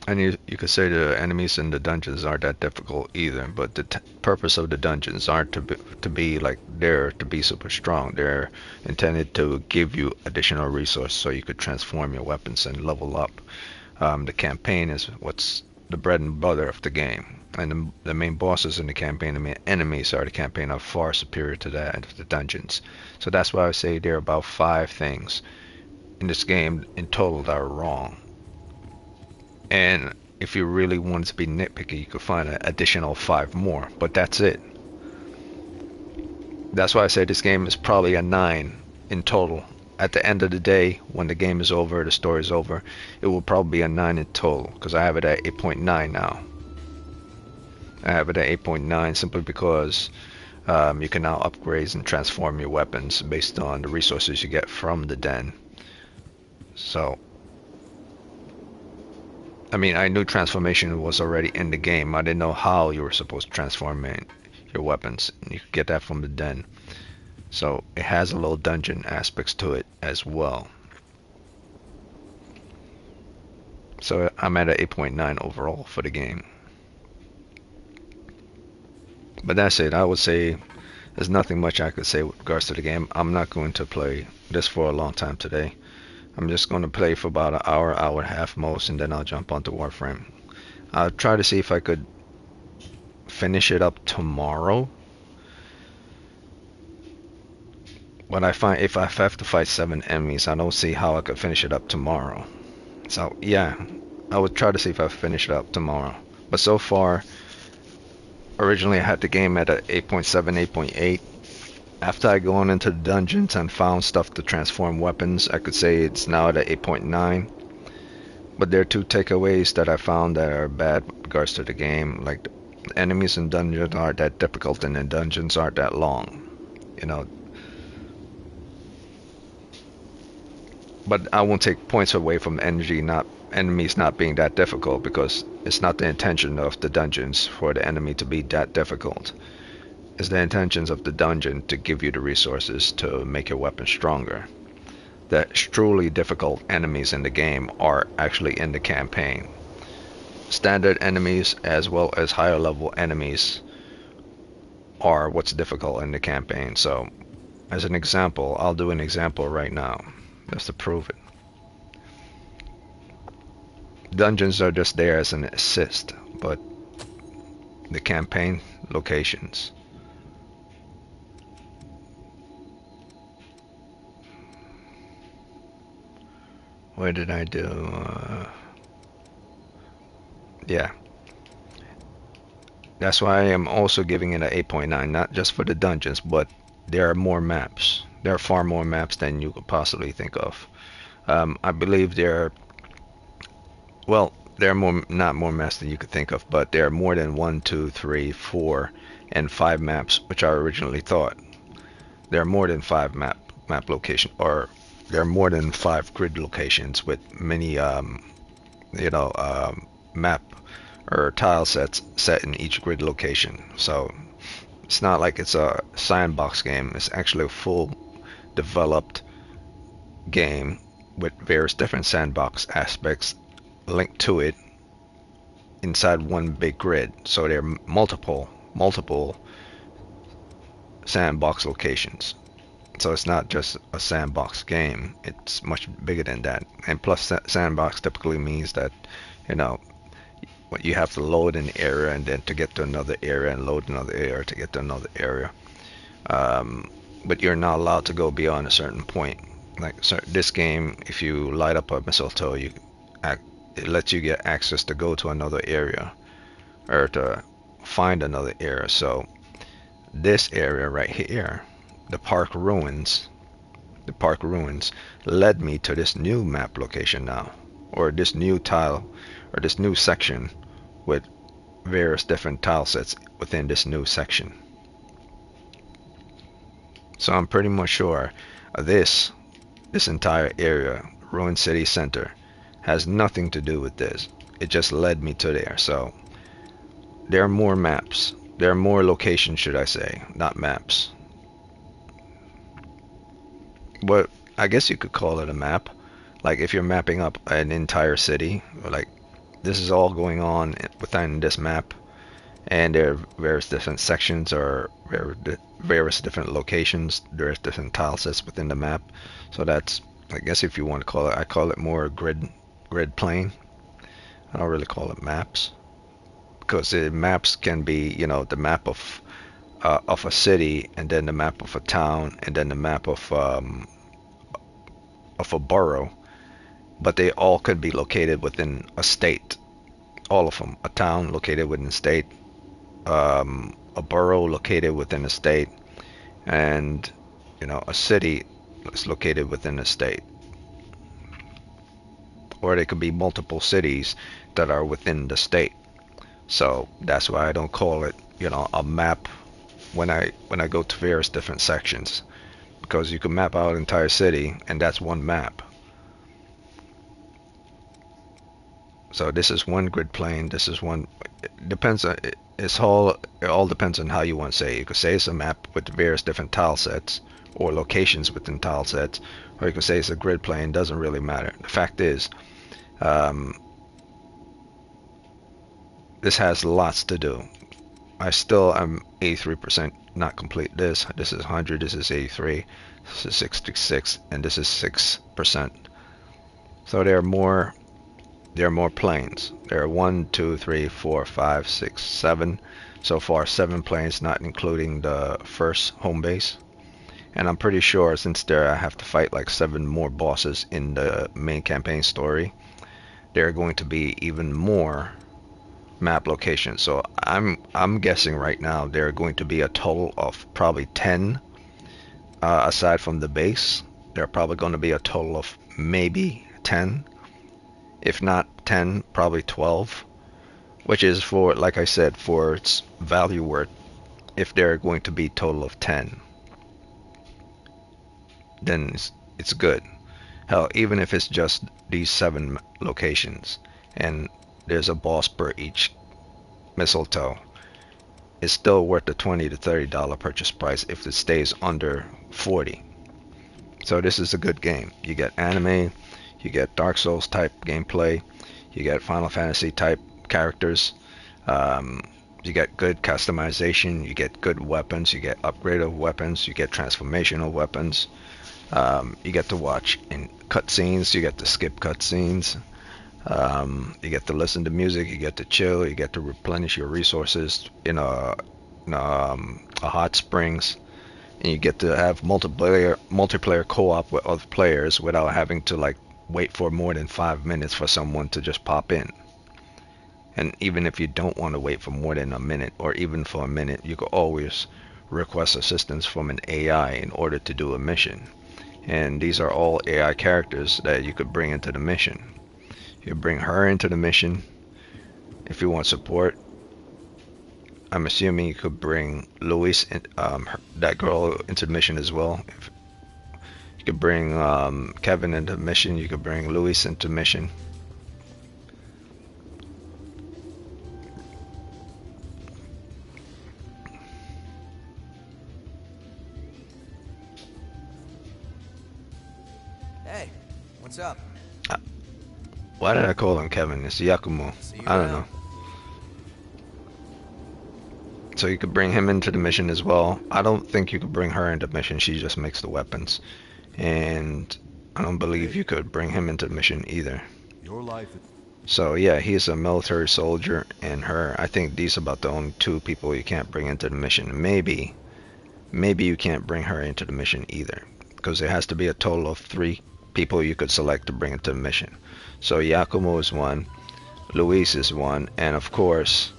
And you could say the enemies in the dungeons aren't that difficult either, but the purpose of the dungeons aren't to be like there to be super strong. They're intended to give you additional resources so you could transform your weapons and level up. The campaign is what's the bread and butter of the game, and the main bosses in the campaign, the main enemies are the campaign, are far superior to that of the dungeons. So that's why I say there are about 5 things in this game in total that are wrong. And if you really wanted to be nitpicky, you could find an additional 5 more, but that's it. That's why I say this game is probably a 9 in total. At the end of the day, when the game is over, the story is over, it will probably be a 9 in total, because I have it at 8.9 now. I have it at 8.9 simply because you can now upgrade and transform your weapons based on the resources you get from the den. So I mean, I knew transformation was already in the game. I didn't know how you were supposed to transform your weapons. You could get that from the den. So it has a little dungeon aspects to it as well. So I'm at an 8.9 overall for the game. But that's it. I would say there's nothing much I could say with regards to the game. I'm not going to play this for a long time today. I'm just going to play for about an hour, hour and a half most, and then I'll jump onto Warframe. I'll try to see if I could finish it up tomorrow. But I find if I have to fight 7 enemies, I don't see how I could finish it up tomorrow. So yeah, I would try to see if I finish it up tomorrow. But so far, originally I had the game at a 8.7, 8.8. After I go on into the dungeons and found stuff to transform weapons, I could say it's now at an 8.9. But there are 2 takeaways that I found that are bad with regards to the game. Like, the enemies in dungeons aren't that difficult, and the dungeons aren't that long. You know. But I won't take points away from enemies not being that difficult, because it's not the intention of the dungeons for the enemy to be that difficult. It's the intentions of the dungeon to give you the resources to make your weapon stronger. The truly difficult enemies in the game are actually in the campaign. Standard enemies as well as higher level enemies are what's difficult in the campaign. So as an example, I'll do an example right now just to prove it. Dungeons are just there as an assist, but the campaign locations, where did I do? Yeah. That's why I am also giving it an 8.9, not just for the dungeons, but there are more maps. There are far more maps than you could possibly think of. I believe there are more, not more maps than you could think of, but there are more than 1, 2, 3, 4, and 5 maps, which I originally thought. There are more than 5 map locations, or there are more than 5 grid locations with many, map or tile sets set in each grid location. So it's not like it's a sandbox game. It's actually a full developed game with various different sandbox aspects linked to it inside one big grid. So there are multiple sandbox locations. So it's not just a sandbox game, it's much bigger than that. And plus, sandbox typically means that, you have to load an area and then to get to another area and load another area to get to another area. But you're not allowed to go beyond a certain point. Like this game, if you light up a mistletoe, it lets you get access to go to another area or to find another area. So this area right here, the park ruins led me to this new map location now, or this new tile, or this new section with various different tile sets within this new section. So I'm pretty much sure this entire area, Ruin City Center, has nothing to do with this. It just led me to there. So there are more maps. There are more locations, should I say, not maps. But I guess you could call it a map. Like if you're mapping up an entire city, like this is all going on within this map, and there are various different sections or various different locations. There's different tile sets within the map. So that's, I guess if you want to call it, I call it more grid plane. I don't really call it maps, because the maps can be, you know, the map of a city, and then the map of a town, and then the map of a borough, but they all could be located within a state. All of them. A town located within a state, a borough located within a state, and, you know, a city is located within a state. Or they could be multiple cities that are within the state. So that's why I don't call it, you know, a map when I go to various different sections, because you can map out an entire city and that's one map. So this is one grid plane. This is one. It depends on it all depends on how you want to say it. You could say it's a map with various different tile sets or locations within tile sets, or you could say it's a grid plane. Doesn't really matter. The fact is, this has lots to do. I'm 83% not complete this. This is 100. This is 83. This is 66, and this is 6%. So there are more planes. There are 1, 2, 3, 4, 5, 6, 7. So far, 7 planes, not including the first home base. And I'm pretty sure since there I have to fight like 7 more bosses in the main campaign story, there are going to be even more map locations. So I'm guessing right now there are going to be a total of probably 10. Aside from the base, there are probably going to be a total of maybe 10. If not 10, probably 12, which is, for, like I said, for its value worth. If there are going to be total of 10, then it's good. Hell, even if it's just these 7 locations and there's a boss per each mistletoe, it's still worth the $20 to $30 purchase price if it stays under 40. So this is a good game. You get anime, you get Dark Souls type gameplay, you get Final Fantasy type characters, you get good customization, you get good weapons, you get upgraded weapons, you get transformational weapons, you get to watch in cutscenes, you get to skip cutscenes, you get to listen to music, you get to chill, you get to replenish your resources in a hot springs, and you get to have multiplayer co-op with other players without having to like wait for more than 5 minutes for someone to just pop in. And even if you don't want to wait for more than a minute, or even for a minute, you can always request assistance from an AI in order to do a mission. And these are all AI characters that you could bring into the mission. You bring her into the mission. If you want support, I'm assuming you could bring Luis, that girl, into the mission as well. You could bring Kevin into the mission. You could bring Luis into the mission. Hey, what's up? Why did I call him Kevin? It's Yakumo. I don't know. So you could bring him into the mission as well. I don't think you could bring her into the mission. She just makes the weapons. And I don't believe you could bring him into the mission either. Your life. So yeah, he's a military soldier, and her, I think these are about the only 2 people you can't bring into the mission. Maybe you can't bring her into the mission either, because there has to be a total of 3 people you could select to bring into the mission. So Yakumo is 1, Luis is 1, and of course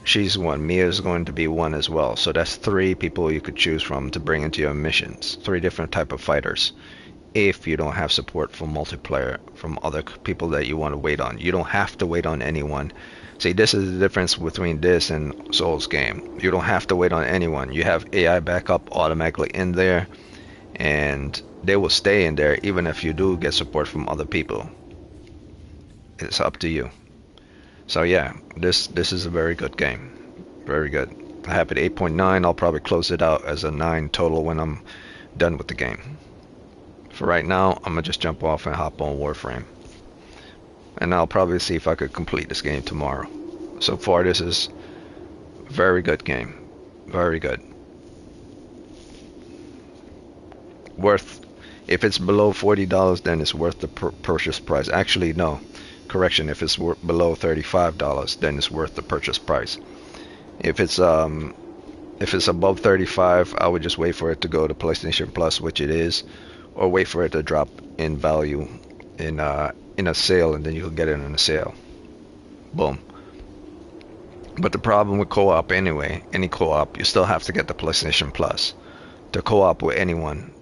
she's 1. Mia is going to be 1 as well. So that's 3 people you could choose from to bring into your missions. 3 different type of fighters. If you don't have support from multiplayer, from other people that you want to wait on. You don't have to wait on anyone. See, this is the difference between this and Souls game. You don't have to wait on anyone. You have AI backup automatically in there, and they will stay in there even if you do get support from other people. It's up to you. So yeah, this is a very good game. Very good. I have it 8.9. I'll probably close it out as a 9 total when I'm done with the game. For right now, I'm gonna just jump off and hop on Warframe. and I'll probably see if I could complete this game tomorrow. So far, this is a very good game. Very good. Worth, if it's below $40, then it's worth the purchase price. Actually, no. Correction, if it's below $35, then it's worth the purchase price. If it's above 35, I would just wait for it to go to PlayStation Plus, which it is, or wait for it to drop in value in a sale, and then you can get it in a sale. Boom. But the problem with co-op anyway, any co-op, you still have to get the PlayStation Plus to co-op with anyone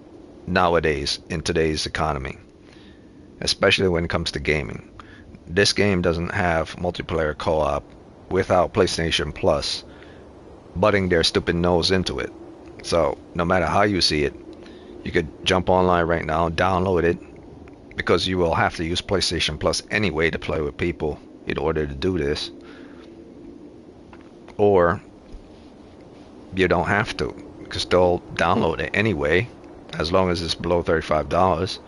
nowadays in today's economy, especially when it comes to gaming. This game doesn't have multiplayer co-op without PlayStation Plus butting their stupid nose into it. So no matter how you see it, you could jump online right now and download it, because you will have to use PlayStation Plus anyway to play with people in order to do this. Or you don't have to. You can still download it anyway, as long as it's below $35,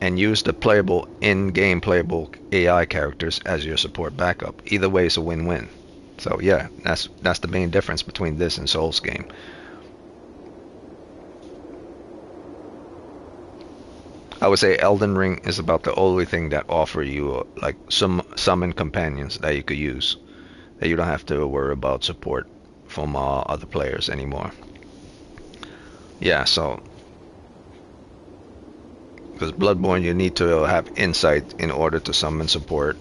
and use the playable, in-game playable AI characters as your support backup. Either way, it's a win-win. So yeah, that's the main difference between this and Souls game. I would say Elden Ring is about the only thing that offer you like some summon companions that you could use, that you don't have to worry about support from other players anymore. Yeah, so because Bloodborne, you need to have insight in order to summon support,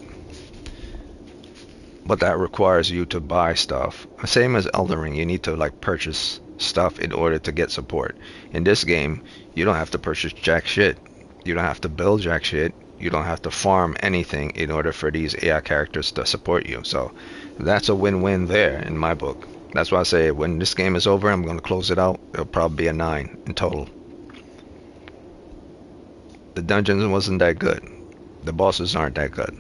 but that requires you to buy stuff. Same as Elden Ring, you need to like purchase stuff in order to get support. In this game, you don't have to purchase jack shit. You don't have to build jack shit. You don't have to farm anything in order for these AI characters to support you. So that's a win-win there in my book. That's why I say when this game is over, I'm going to close it out. It'll probably be a 9 in total. The dungeons wasn't that good. The bosses aren't that good.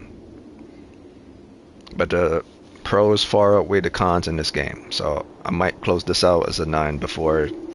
But the pros far outweigh the cons in this game. So I might close this out as a 9 before